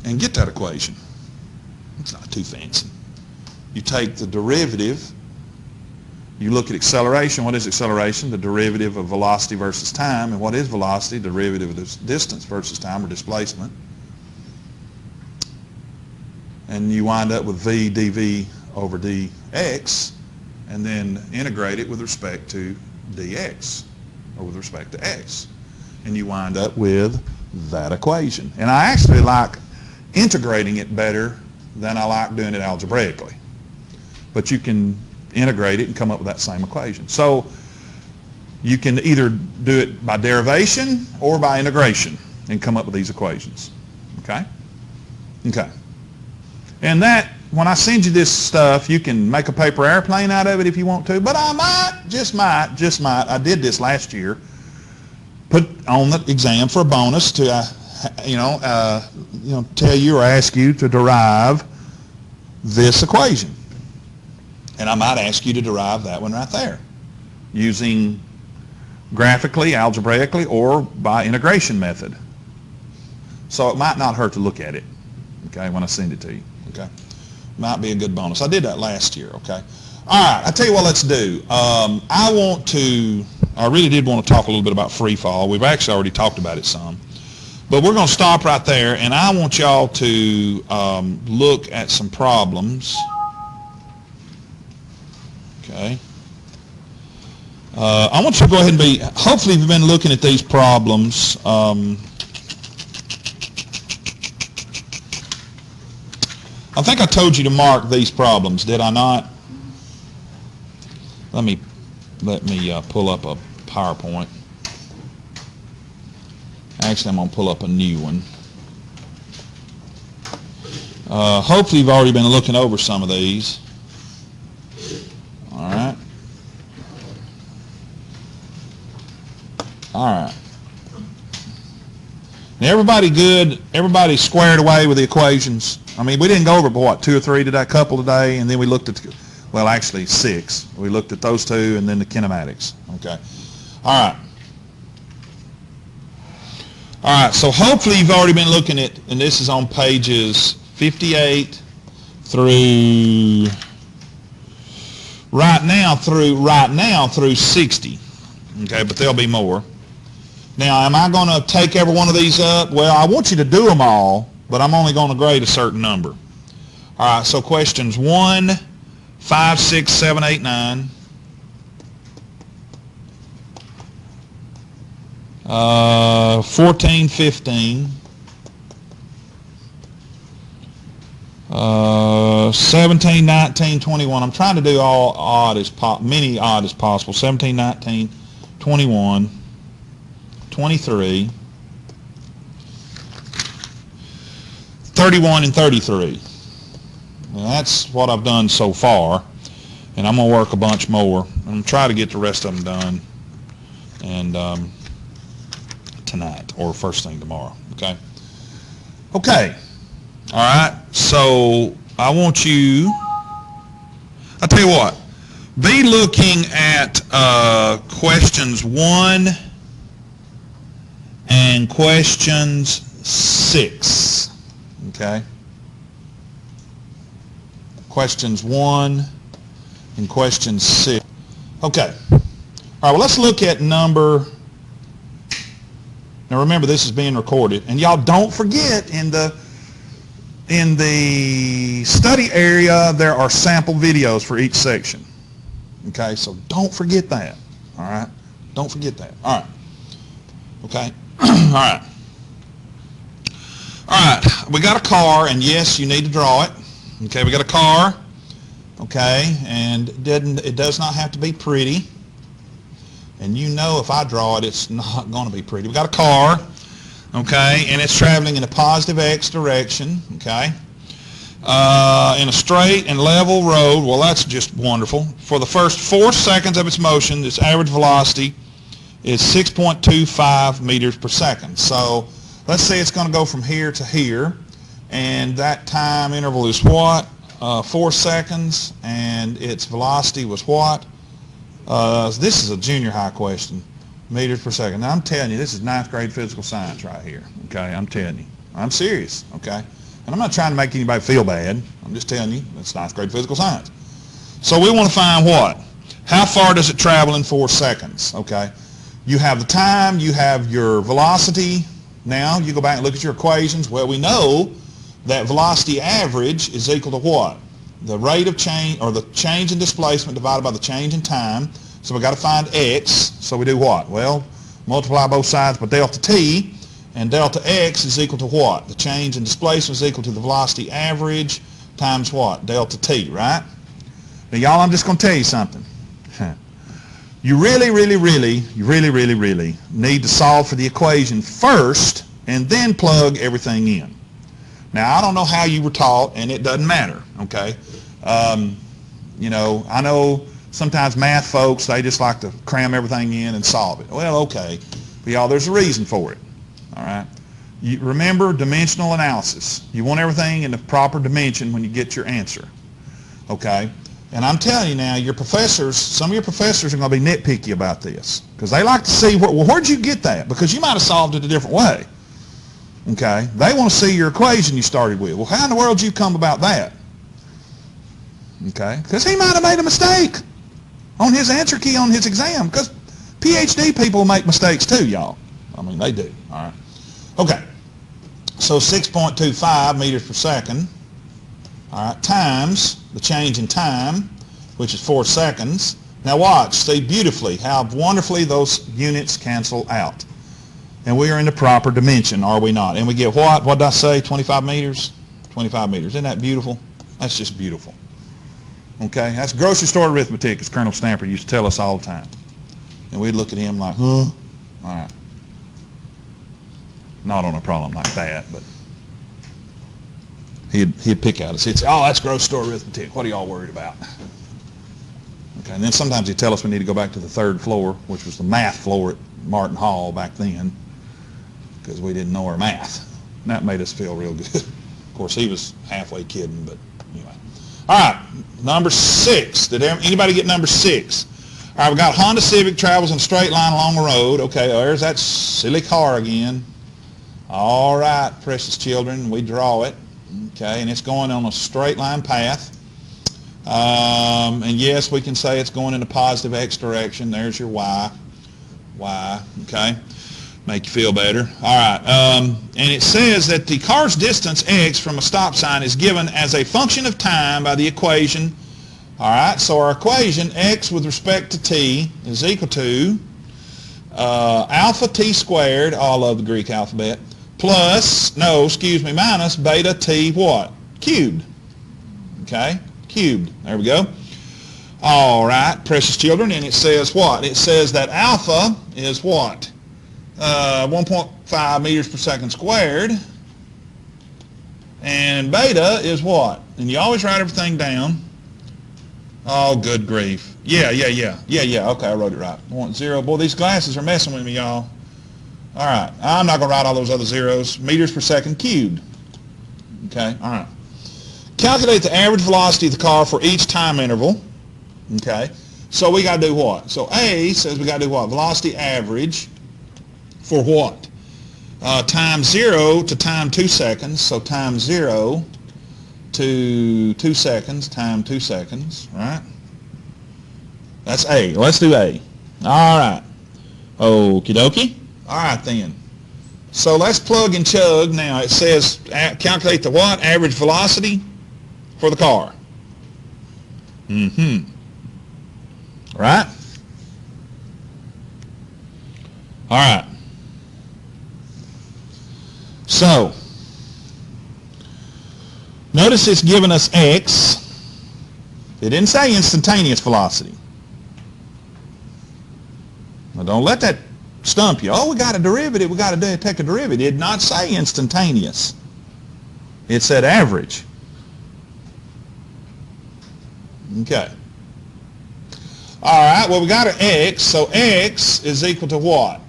S1: and get that equation. It's not too fancy. You take the derivative, you look at acceleration. What is acceleration? The derivative of velocity versus time. And what is velocity? Derivative of this distance versus time, or displacement. And you wind up with v dv over dx, and then integrate it with respect to dx, or with respect to x. And you wind up with that equation. And I actually like integrating it better than I like doing it algebraically. But you can integrate it and come up with that same equation. So you can either do it by derivation or by integration and come up with these equations. Okay? Okay. And that, when I send you this stuff, you can make a paper airplane out of it if you want to, but I might, just might, I did this last year, put on the exam for a bonus to, tell you or ask you to derive this equation. And I might ask you to derive that one right there using graphically, algebraically, or by integration method. So it might not hurt to look at it, okay, when I send it to you, okay? Might be a good bonus. I did that last year, okay? All right, I tell you what let's do. I really did want to talk a little bit about free fall. We've actually already talked about it some. But we're going to stop right there, and I want y'all to look at some problems. Okay. I want you to go ahead and hopefully you've been looking at these problems. I think I told you to mark these problems, did I not? Let me pull up a PowerPoint. Actually, I'm going to pull up a new one. Hopefully you've already been looking over some of these. All right. All right. Now everybody good? Everybody squared away with the equations? I mean, we didn't go over but what, 2 or 3 today, a couple today, and then we looked at, well, actually 6. We looked at those 2 and then the kinematics. Okay. All right. All right, so hopefully you've already been looking at, and this is on pages 58 through right now through 60. Okay, but there'll be more. Now, am I going to take every one of these up? Well, I want you to do them all, but I'm only going to grade a certain number. All right, so questions 1, 5, 6, 7, 8, 9. 14, 15. 17, 19, 21. I'm trying to do all many odd as possible. 17, 19, 21, 23, 31, and 33. Now that's what I've done so far, and I'm going to work a bunch more. I'm going to try to get the rest of them done and tonight or first thing tomorrow. Okay? Okay. All right, so I want you, I'll tell you what, be looking at questions 1 and questions 6, okay? Questions 1 and questions 6. Okay, all right, well, let's look at number, now remember this is being recorded, and y'all don't forget in the study area, there are sample videos for each section. Okay, so don't forget that. All right, don't forget that. All right. Okay. All right. All right. We got a car, and yes, you need to draw it. Okay, we got a car. Okay, and it does not have to be pretty. And you know if I draw it, it's not going to be pretty. We got a car, okay, and it's traveling in a positive x direction, okay, in a straight and level road. Well, that's just wonderful. For the first 4 seconds of its motion, its average velocity is 6.25 meters per second. So let's say it's going to go from here to here, and that time interval is what? 4 seconds, and its velocity was what? This is a junior high question, meters per second. Now I'm telling you, this is 9th grade physical science right here, okay? I'm telling you. I'm serious, okay? And I'm not trying to make anybody feel bad. I'm just telling you, it's 9th grade physical science. So we want to find what? How far does it travel in 4 seconds, okay? You have the time, you have your velocity. Now you go back and look at your equations. Well, we know that velocity average is equal to what? The rate of change, or the change in displacement divided by the change in time. So we've got to find x. So we do what? Well, multiply both sides by delta t, and delta x is equal to what? The change in displacement is equal to the velocity average times what? Delta t, right? Now, y'all, I'm just going to tell you something. You really need to solve for the equation first and then plug everything in. Now, I don't know how you were taught, and it doesn't matter, okay? You know, I know sometimes math folks, they just like to cram everything in and solve it. Well, okay, but y'all, there's a reason for it, all right? You remember dimensional analysis. You want everything in the proper dimension when you get your answer, okay? And I'm telling you now, your professors, some of your professors are going to be nitpicky about this because they like to see, well, where'd you get that? Because you might have solved it a different way. Okay? They want to see your equation you started with. Well, how in the world did you come about that? Okay? Because he might have made a mistake on his answer key on his exam. Because PhD people make mistakes too, y'all. I mean, they do. All right? Okay. So 6.25 meters per second, all right, times the change in time, which is 4 seconds. Now watch, see beautifully how wonderfully those units cancel out. And we are in the proper dimension, are we not? And we get what? What did I say? 25 meters? 25 meters. Isn't that beautiful? That's just beautiful. Okay? That's grocery store arithmetic, as Colonel Stamper used to tell us all the time. And we'd look at him like, huh? All right. Not on a problem like that, but he'd pick out us. He'd say, oh, that's grocery store arithmetic. What are y'all worried about? Okay, and then sometimes he'd tell us we need to go back to the 3rd floor, which was the math floor at Martin Hall back then, because we didn't know our math. And that made us feel real good. Of course, he was halfway kidding, but anyway. All right, number 6. Did anybody get number 6? All right, we got Honda Civic travels in a straight line along the road. Okay, there's that silly car again. All right, precious children, we draw it. Okay, and it's going on a straight line path. And yes, we can say it's going in a positive x direction. There's your y. Okay, make you feel better. All right, and it says that the car's distance x from a stop sign is given as a function of time by the equation. All right, so our equation, x with respect to t, is equal to alpha t squared, all of the Greek alphabet, minus beta t what? Cubed. Okay, cubed. There we go. All right, precious children, and it says what? It says that alpha is what? 1.5 meters per second squared, and beta is what? And you always write everything down. Oh, good grief. Yeah. Okay, I wrote it right. 0. Boy, these glasses are messing with me, y'all. All right, I'm not going to write all those other zeros. Meters per second cubed. Okay, all right. Calculate the average velocity of the car for each time interval. Okay, so we got to do what? So A says we got to do what? Velocity average for what? Time 0 to time 2 seconds. So time 0 to 2 seconds, time 2 seconds, right? That's A. Let's do A. All right. Okie dokie. All right then. So let's plug and chug. Now it says calculate the what? Average velocity for the car. Right? All right. So notice it's given us x. It didn't say instantaneous velocity. Now don't let that stump you. Oh, we got a derivative. We got to take a derivative. It did not say instantaneous. It said average. Okay. All right, well, we got an x, so x is equal to what?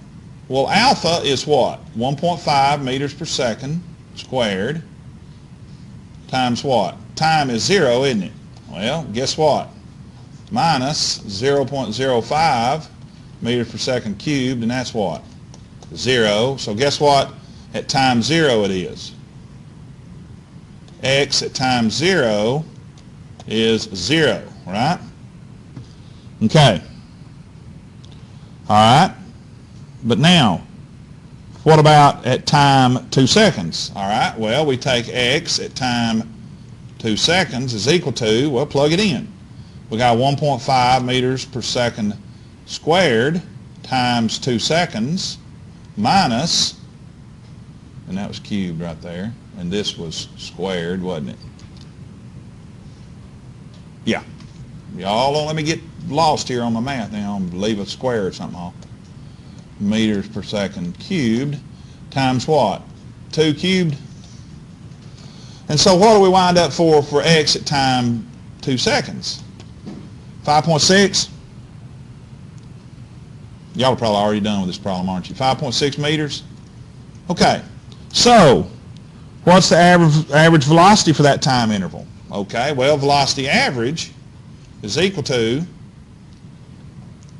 S1: Well, alpha is what? 1.5 meters per second squared times what? Time is 0, isn't it? Well, guess what? Minus 0.05 meters per second cubed, and that's what? 0. So guess what? At time 0 it is. X at time 0 is 0, right? Okay. All right. But now, what about at time 2 seconds? All right. Well, we take x at time 2 seconds is equal to, well, plug it in. We got 1.5 meters per second squared times 2 seconds minus, and that was cubed right there, and this was squared, wasn't it? Yeah. Y'all don't let me get lost here on my math now. I'm gonna leave a square or something off. Meters per second cubed times what? 2 cubed. And so what do we wind up for x at time 2 seconds? 5.6? Y'all are probably already done with this problem, aren't you? 5.6 meters? Okay. So what's the average velocity for that time interval? Okay, well, velocity average is equal to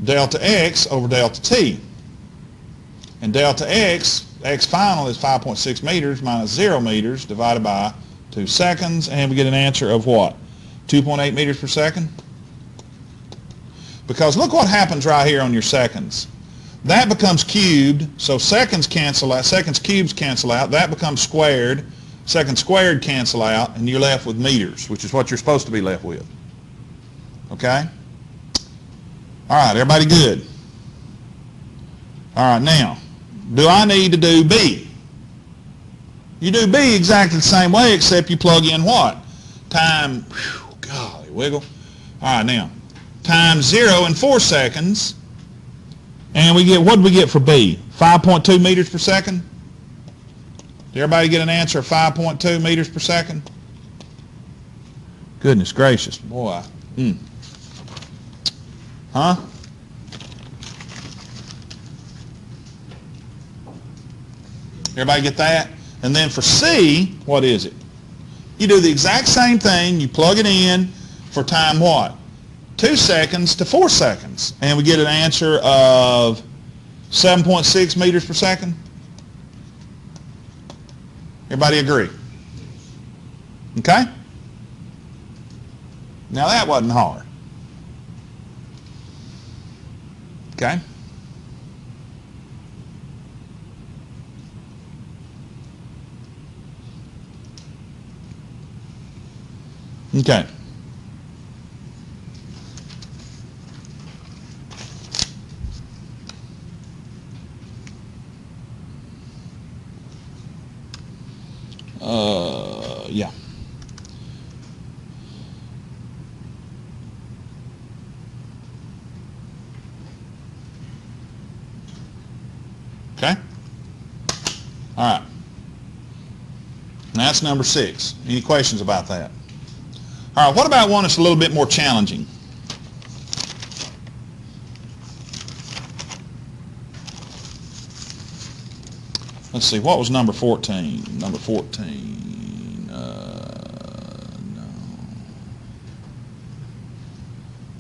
S1: delta x over delta t. And delta x final is 5.6 meters minus 0 meters divided by 2 seconds, and we get an answer of what? 2.8 meters per second? Because look what happens right here on your seconds. That becomes cubed, so seconds cancel out, seconds cubes cancel out, that becomes squared, seconds squared cancel out, and you're left with meters, which is what you're supposed to be left with. Okay? All right, everybody good? All right, now, do I need to do B? You do B exactly the same way, except you plug in what? Time, golly, wiggle. All right, now, time 0 in 4 seconds, and we get, what did we get for B? 5.2 meters per second? Did everybody get an answer of 5.2 meters per second? Goodness gracious, boy. Huh? Everybody get that? And then for C, what is it? You do the exact same thing. You plug it in for time what? 2 seconds to 4 seconds. And we get an answer of 7.6 meters per second. Everybody agree? Okay? Now that wasn't hard. Okay? Okay. Yeah. Okay? All right. Now that's number 6. Any questions about that? All right, what about one that's a little bit more challenging? Let's see, what was number 14? Number 14, no.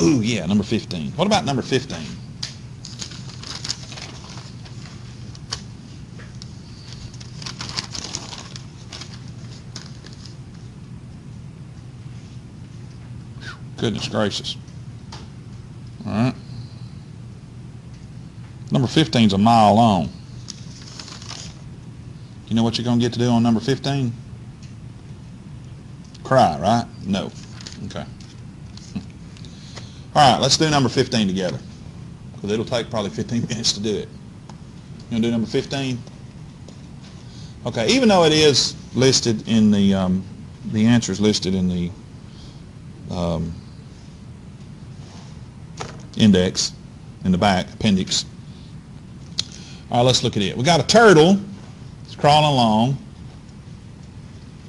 S1: Ooh, yeah, number 15. What about number 15? Goodness gracious. All right. Number 15 is a mile long. You know what you're going to get to do on number 15? Cry, right? No. Okay. All right, let's do number 15 together, because it'll take probably 15 minutes to do it. You want to do number 15? Okay, even though it is listed in the answer is listed in the index in the back, appendix, All right, let's look at it. We got a turtle. It's crawling along.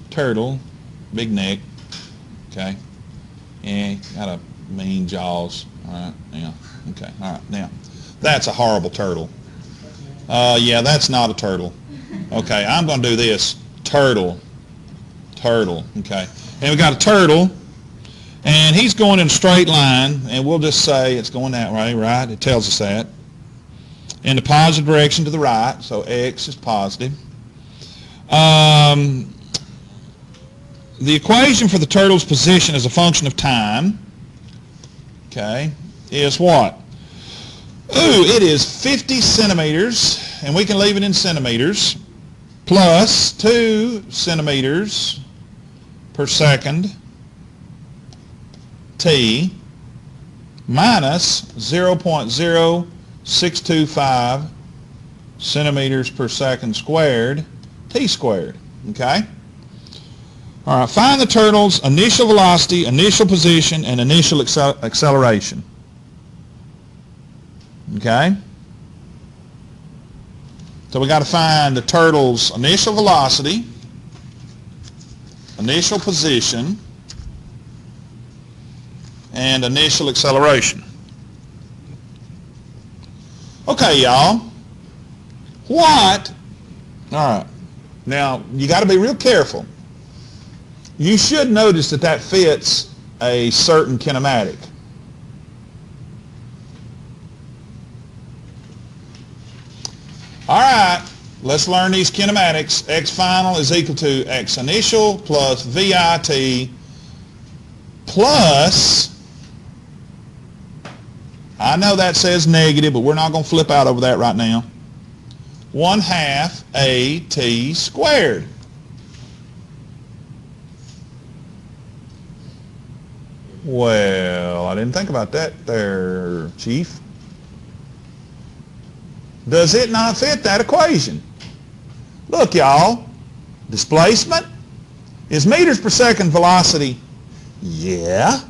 S1: Turtle, big neck. Okay. And got a mean jaws. All right, now. Okay, all right, now. That's a horrible turtle. Yeah, that's not a turtle. Okay, I'm going to do this. Turtle. Okay. And we got a turtle, and he's going in a straight line, and we'll just say it's going that way, right? It tells us that. In the positive direction to the right, so X is positive. The equation for the turtle's position as a function of time, okay, is what? Ooh, it is 50 centimeters, and we can leave it in centimeters, plus 2 centimeters per second t minus 0.0625 centimeters per second squared t squared. Okay? All right, find the turtle's initial velocity, initial position, and initial acceleration. Okay? So we got to find the turtle's initial velocity, initial position, and initial acceleration. Okay, y'all. What? All right. Now, you got to be real careful. You should notice that that fits a certain kinematic. All right, let's learn these kinematics. X final is equal to X initial plus VIT plus, I know that says negative, but we're not going to flip out over that right now, 1/2 AT squared. Well, I didn't think about that there, Chief. Does it not fit that equation? Look, y'all, displacement is meters per second velocity. Yeah.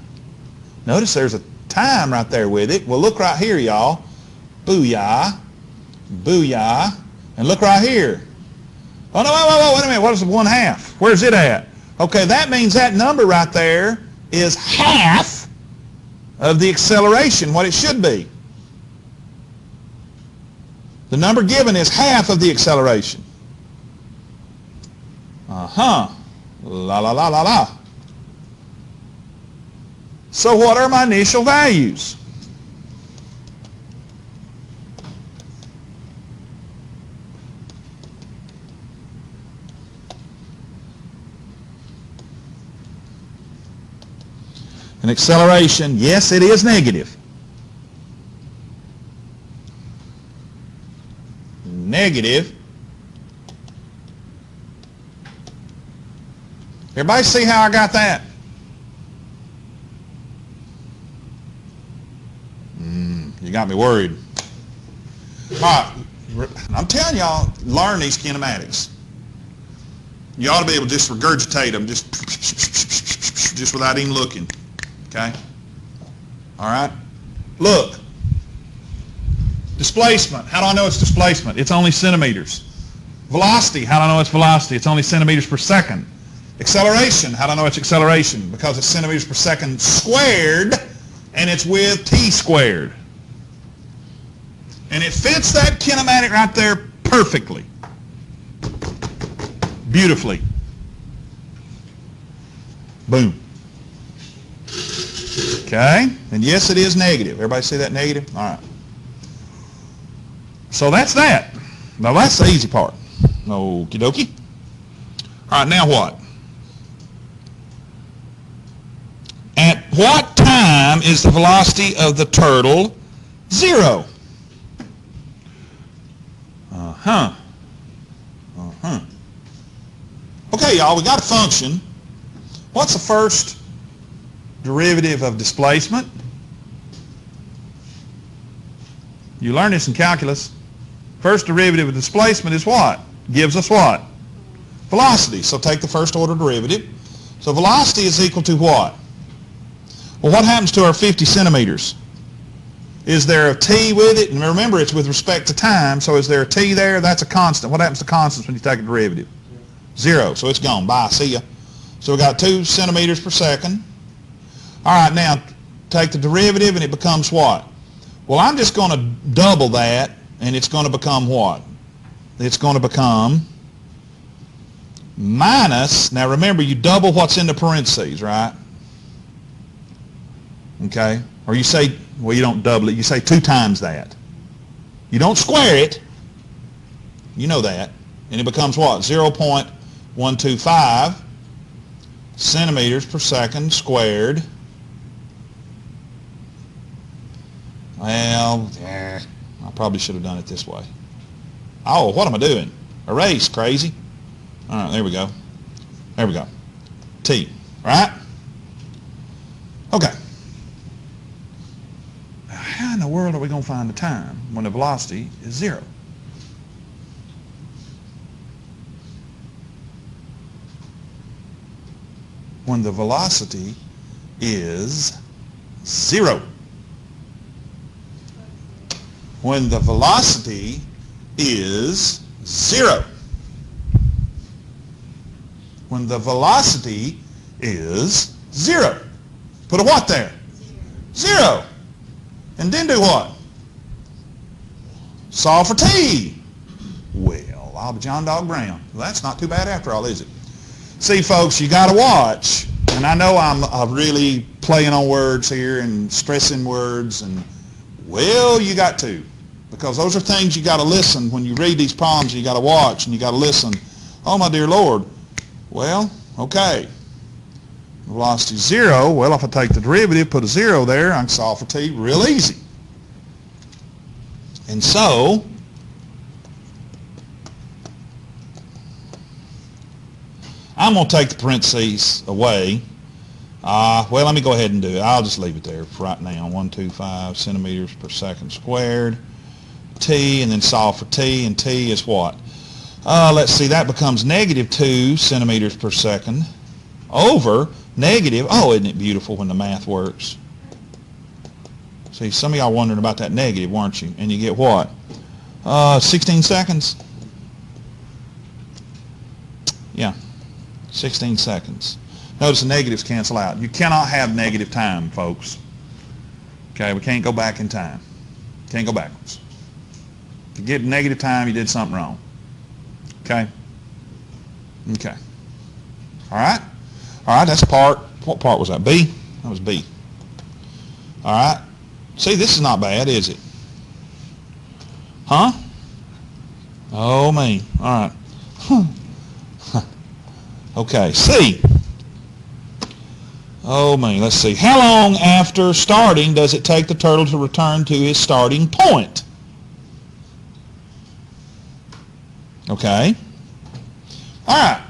S1: Notice there's a time right there with it. Well, look right here, y'all. Booyah. Booyah. And look right here. Oh, no, wait a minute. What is 1/2? Where's it at? Okay, that means that number right there is half of the acceleration, what it should be. The number given is half of the acceleration. La, la, la, la, la. So what are my initial values? An acceleration, yes, it is negative. Negative. Everybody see how I got that? You got me worried. All right, I'm telling y'all, learn these kinematics. You ought to be able to just regurgitate them just without even looking. Okay? All right? Look. Displacement. How do I know it's displacement? It's only centimeters. Velocity. How do I know it's velocity? It's only centimeters per second. Acceleration. How do I know it's acceleration? Because it's centimeters per second squared, and it's with t squared. And it fits that kinematic right there perfectly. Beautifully. Boom. Okay? And yes, it is negative. Everybody see that negative? All right. So that's that. Now that's the easy part. Okie dokie. All right, now what? At what time is the velocity of the turtle 0? Okay, y'all, we got a function. What's the first derivative of displacement? You learn this in calculus. First derivative of displacement is what? Gives us what? Velocity. So take the first order derivative. So velocity is equal to what? Well, what happens to our 50 centimeters? Is there a t with it? And remember, it's with respect to time, so is there a t there? That's a constant. What happens to constants when you take a derivative? 0, so it's gone. Bye, see ya. So we got 2 centimeters per second. All right, now take the derivative and it becomes what? Well, I'm just going to double that, and it's going to become what? It's going to become minus, now remember, you double what's in the parentheses, right? Okay? Or you say, well, you don't double it, you say 2 times that. You don't square it. You know that. And it becomes what? 0.125 centimeters per second squared. Well, I probably should have done it this way. Oh, what am I doing? Erase, crazy. All right, there we go. There we go. T, right? Okay. Now, how in the world are we going to find the time when the velocity is 0? When the velocity is 0. When the velocity is 0. When the velocity is 0. Put a what there? 0. And then do what? Solve for t. Well, I'll be John Dog Brown. Well, that's not too bad after all, is it? See, folks, you got to watch. And I know I'm really playing on words here and stressing words. And, well, you got to. Because those are things you got to listen. When you read these problems, you got to watch and you got to listen. Oh, my dear Lord. Well, okay. Velocity 0. Well, if I take the derivative, put a 0 there, I can solve for t real easy. And so, I'm going to take the parentheses away. Well, let me go ahead and do it. I'll just leave it there for right now. 125 centimeters per second squared. T, and then solve for t, and t is what? Let's see, that becomes negative 2 centimeters per second over negative, oh, isn't it beautiful when the math works? See, some of y'all wondering about that negative, weren't you? And you get what? 16 seconds. Yeah, 16 seconds. Notice the negatives cancel out. You cannot have negative time, folks. Okay, we can't go back in time. Can't go backwards. If you get negative time, you did something wrong. Okay? Okay. All right? All right, that's part. What part was that? B? That was B. All right. See, this is not bad, is it? Huh? Oh, me. All right. Okay, C. Oh, me. Let's see. How long after starting does it take the turtle to return to his starting point? Okay. All right.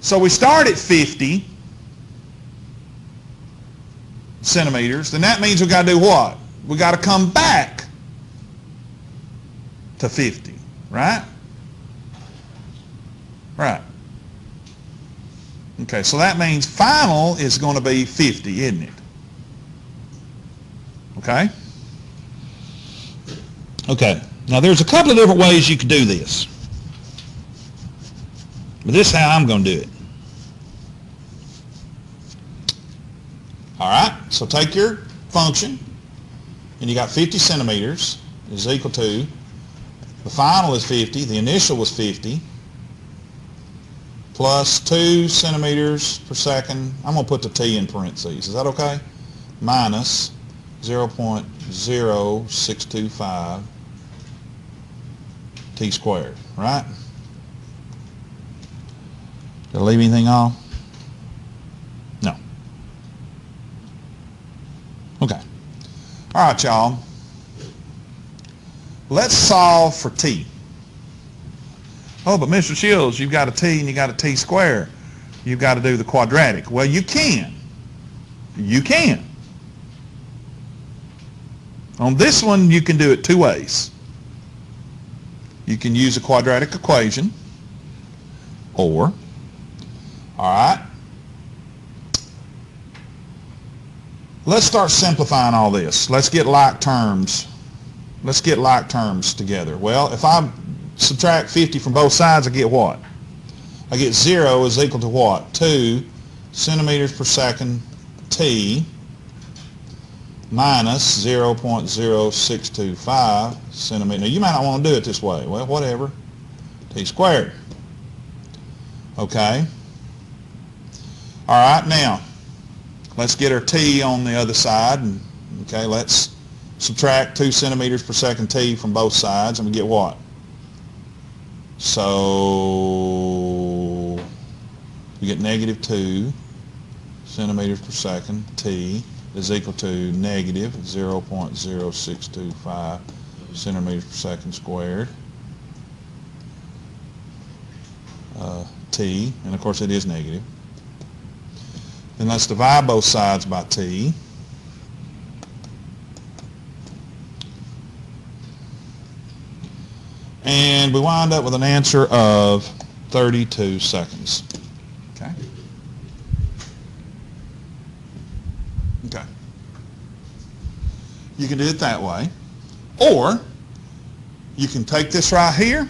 S1: So we start at 50 centimeters. Then that means we got to do what? We got to come back to 50, right? Right. Okay, so that means final is going to be 50, isn't it? Okay? Okay. Now, there's a couple of different ways you could do this. But this is how I'm going to do it. All right, so take your function, and you got 50 centimeters is equal to, the final is 50, the initial was 50, plus 2 centimeters per second. I'm going to put the t in parentheses. Is that okay? Minus 0.0625 t squared, right? Did I leave anything off? No. Okay. All right, y'all. Let's solve for t. Oh, but Mr. Shields, you've got a t and you got a t squared. You've got to do the quadratic. Well, you can. You can. On this one, you can do it 2 ways. You can use a quadratic equation, or, all right, Let's start simplifying all this. Let's get like terms. Let's get like terms together. Well, if I subtract 50 from both sides, I get what? I get 0 is equal to what? 2 centimeters per second t minus 0.0625 centimeters. Now, you might not want to do it this way. Well, whatever. T squared. Okay. All right, now, let's get our t on the other side. And, okay, let's subtract 2 centimeters per second t from both sides, and we get what? So we get negative 2 centimeters per second t is equal to negative 0.0625 centimeters per second squared t, and of course it is negative. Then let's divide both sides by t. And we wind up with an answer of 32 seconds. Okay? Okay. You can do it that way. Or you can take this right here,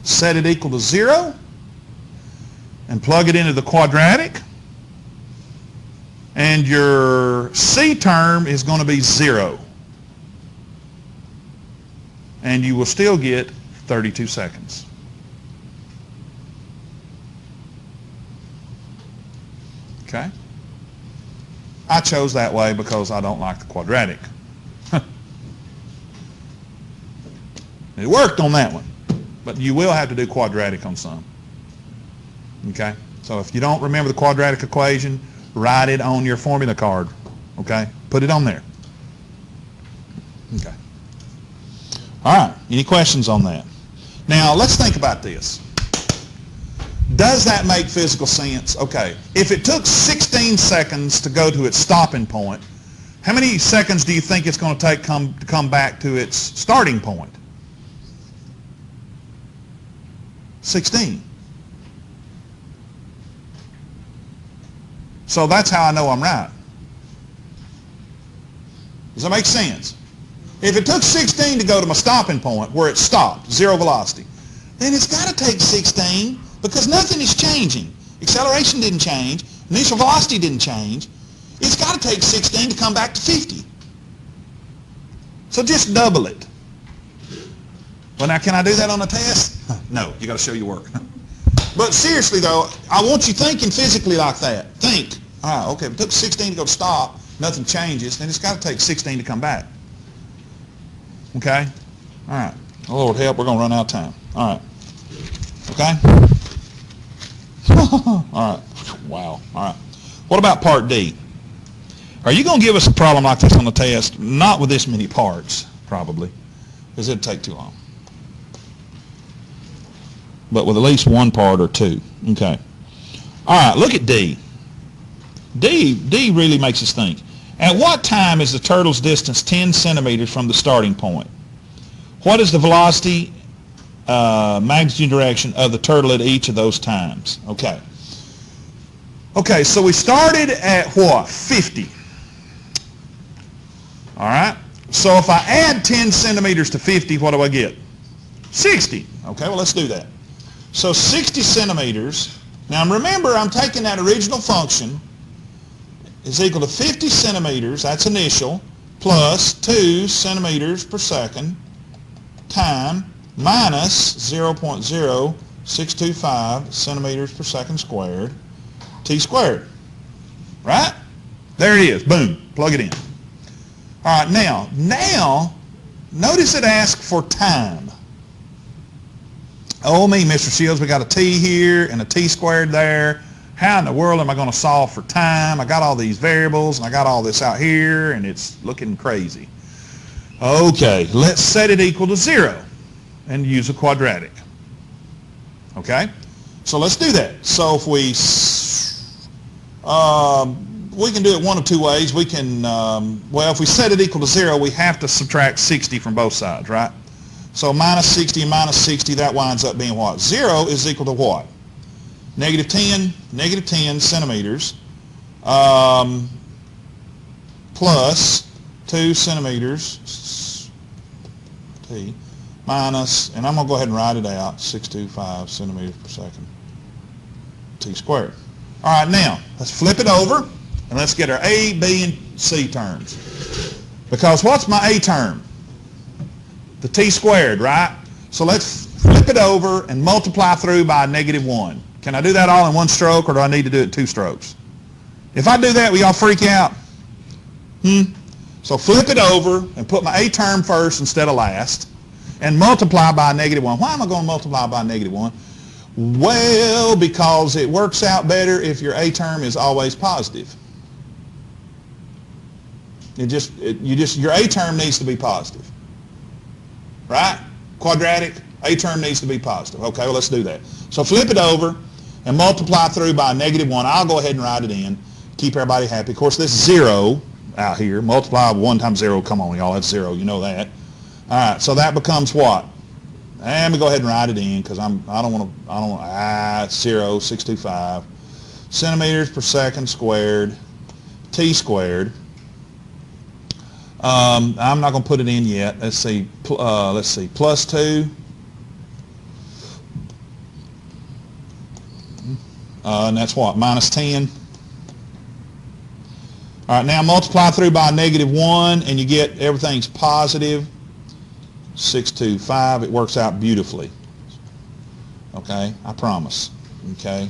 S1: set it equal to 0, and plug it into the quadratic, and your C term is going to be 0. And you will still get 32 seconds. Okay? I chose that way because I don't like the quadratic. It worked on that one, but you will have to do quadratic on some. Okay? So if you don't remember the quadratic equation, write it on your formula card. Okay? Put it on there. Okay. All right. Any questions on that? Now, let's think about this. Does that make physical sense? Okay. If it took 16 seconds to go to its stopping point, how many seconds do you think it's going to take to come back to its starting point? 16. So that's how I know I'm right. Does that make sense? If it took 16 to go to my stopping point where it stopped, 0 velocity, then it's got to take 16 because nothing is changing. Acceleration didn't change. Initial velocity didn't change. It's got to take 16 to come back to 50. So just double it. Well, now, can I do that on a test? No, you got to show your work. But seriously, though, I want you thinking physically like that. Think, all right, okay, if it took 16 to go to stop, nothing changes, then it's got to take 16 to come back. Okay? All right. Lord help, we're going to run out of time. All right. Okay? All right. Wow. All right. What about part D? Are you going to give us a problem like this on the test? Not with this many parts, probably, because it'd take too long. But with at least one part or two. Okay. All right, look at D. D really makes us think. At what time is the turtle's distance 10 centimeters from the starting point? What is the velocity, magnitude, direction of the turtle at each of those times? Okay. Okay, so we started at what? 50. All right. So if I add 10 centimeters to 50, what do I get? 60. Okay, well, let's do that. So 60 centimeters. Now remember, I'm taking that original function is equal to 50 centimeters, that's initial, plus 2 centimeters per second time minus 0.0625 centimeters per second squared, t squared. Right? There it is. Boom. Plug it in. All right, now, notice it asks for time. Oh me, Mr. Shields, we got a t here and a t squared there. How in the world am I going to solve for time? I got all these variables and I got all this out here and it's looking crazy. Okay, let's set it equal to 0 and use a quadratic. Okay, so let's do that. So if we can do it one of two ways. We can, well, if we set it equal to 0, we have to subtract 60 from both sides, right? So minus 60 and minus 60, that winds up being what? 0 is equal to what? Negative 10 centimeters plus 2 centimeters T minus, and I'm going to go ahead and write it out, 625 centimeters per second T squared. All right, now let's flip it over and let's get our A, B, and C terms. Because what's my A term? The T squared, right? So let's flip it over and multiply through by -1. Can I do that all in one stroke, or do I need to do it 2 strokes? If I do that, will y'all freak out? So flip it over and put my A term first instead of last and multiply by -1. Why am I going to multiply by -1? Well, because it works out better if your A term is always positive. Your A term needs to be positive. Right? Quadratic, A term needs to be positive. Okay, well, let's do that. So flip it over and multiply through by -1. I'll go ahead and write it in. Keep everybody happy. Of course, this 0 out here, multiply 1 times 0. Come on, y'all, that's 0. You know that. All right, so that becomes what? And we go ahead and write it in because I don't want to, it's 0, 625 centimeters per second squared, T squared. I'm not going to put it in yet. Let's see, plus 2. And that's what? Minus 10. All right, now multiply through by -1 and you get everything's positive. 625. It works out beautifully. Okay, I promise. Okay,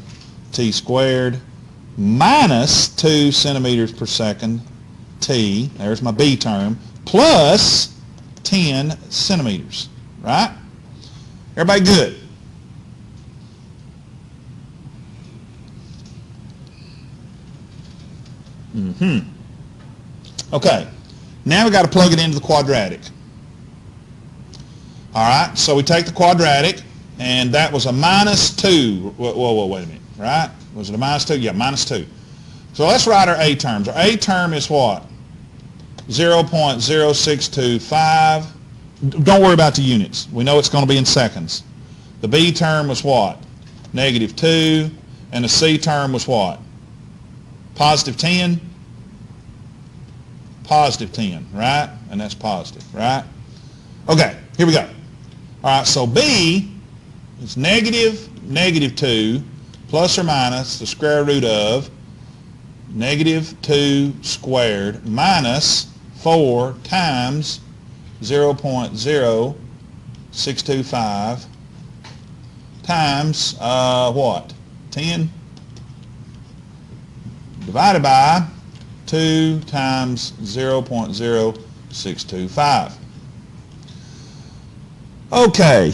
S1: T squared minus 2 centimeters per second T, there's my B term, plus 10 centimeters, right? Everybody good? Okay, now we got to plug it into the quadratic. All right, so we take the quadratic, and that was a -2. Whoa, wait a minute, right? Was it a -2? Yeah, -2. So let's write our A terms. Our A term is what? 0.0625. Don't worry about the units. We know it's going to be in seconds. The B term was what? -2. And the C term was what? Positive 10? Positive 10, right? And that's positive, right? Okay, here we go. All right, so B is -2 plus or minus the square root of -2 squared minus 4 times 0.0625 times what? 10 divided by 2 times 0.0625. Okay.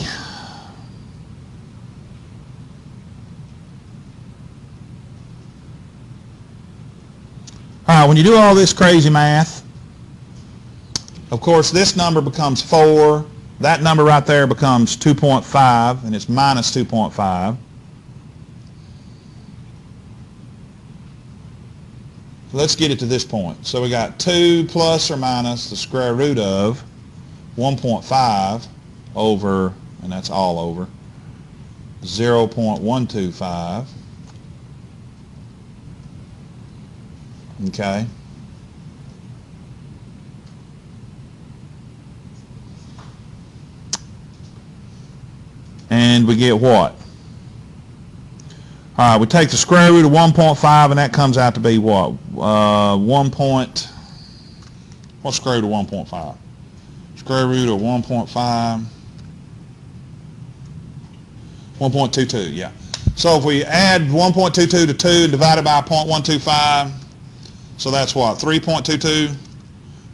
S1: All right, when you do all this crazy math, of course, this number becomes 4. That number right there becomes 2.5, and it's minus 2.5. So let's get it to this point. So we got 2 plus or minus the square root of 1.5 over, and that's all over, 0.125. Okay. And we get what? All right, we take the square root of 1.5, and that comes out to be what? What's square root of 1.5? Square root of 1.5, 1.22, yeah. So if we add 1.22 to 2 and divide it by 0.125, so that's what? 3.22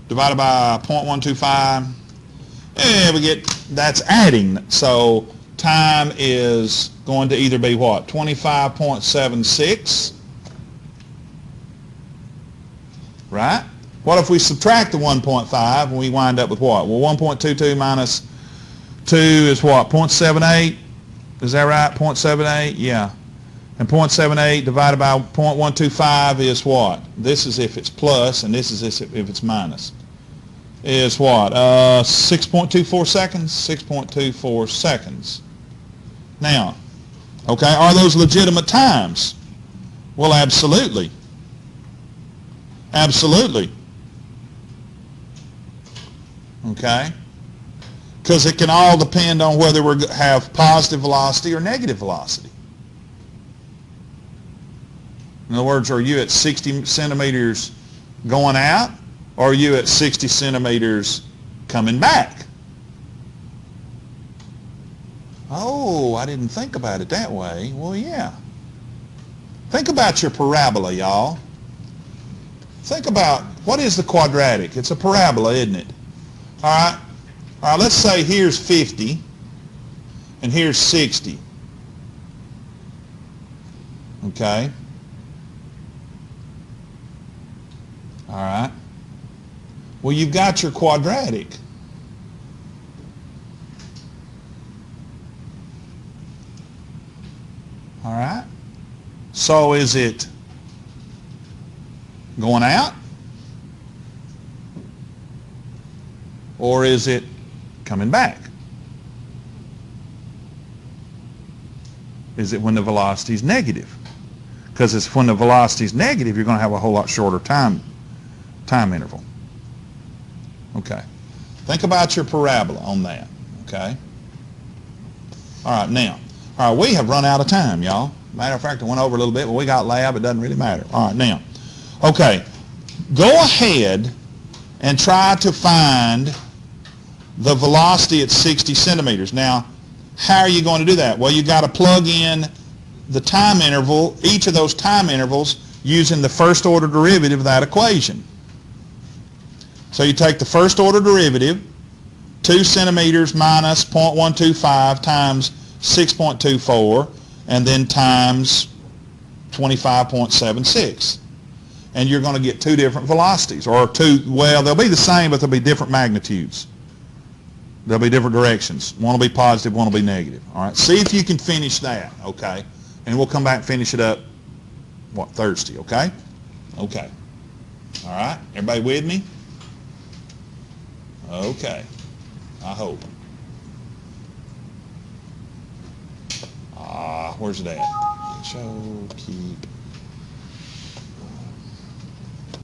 S1: divided by 0.125, and we get, that's adding. So time is going to either be what? 25.76, right? What if we subtract the 1.5 and we wind up with what? Well, 1.22 minus 2 is what? 0.78? Is that right? 0.78? Yeah. And 0.78 divided by 0.125 is what? This is if it's plus, and this is if it's minus. Is what? 6.24 seconds? 6.24 seconds. Now, okay, are those legitimate times? Well, absolutely. Absolutely. Okay? Because it can all depend on whether we have positive velocity or negative velocity. In other words, are you at 60 centimeters going out, or are you at 60 centimeters coming back? Oh, I didn't think about it that way. Well, yeah. Think about your parabola, y'all. Think about, what is the quadratic? It's a parabola, isn't it? All right. All right, let's say here's 50 and here's 60. Okay. All right. Well, you've got your quadratic. All right. So is it going out? Or is it coming back? Is it when the velocity is negative? Because it's when the velocity is negative, you're going to have a whole lot shorter time interval. Okay. Think about your parabola on that. Okay. All right. Now, all right, we have run out of time, y'all. Matter of fact, I went over a little bit, but we got lab. It doesn't really matter. All right. Now, okay. Go ahead and try to find the velocity at 60 centimeters. Now, how are you going to do that? Well, you got to plug in the time interval, each of those time intervals, using the first order derivative of that equation. So you take the first order derivative, 2 centimeters minus 0.125 times 6.24, and then times 25.76. And you're going to get two different velocities, or two, well, they'll be the same, but they'll be different magnitudes. There'll be different directions. One will be positive, one will be negative. All right, see if you can finish that, okay? And we'll come back and finish it up, Thursday, okay? Okay. All right, everybody with me? Okay, I hope. Where's it at? Show, keep.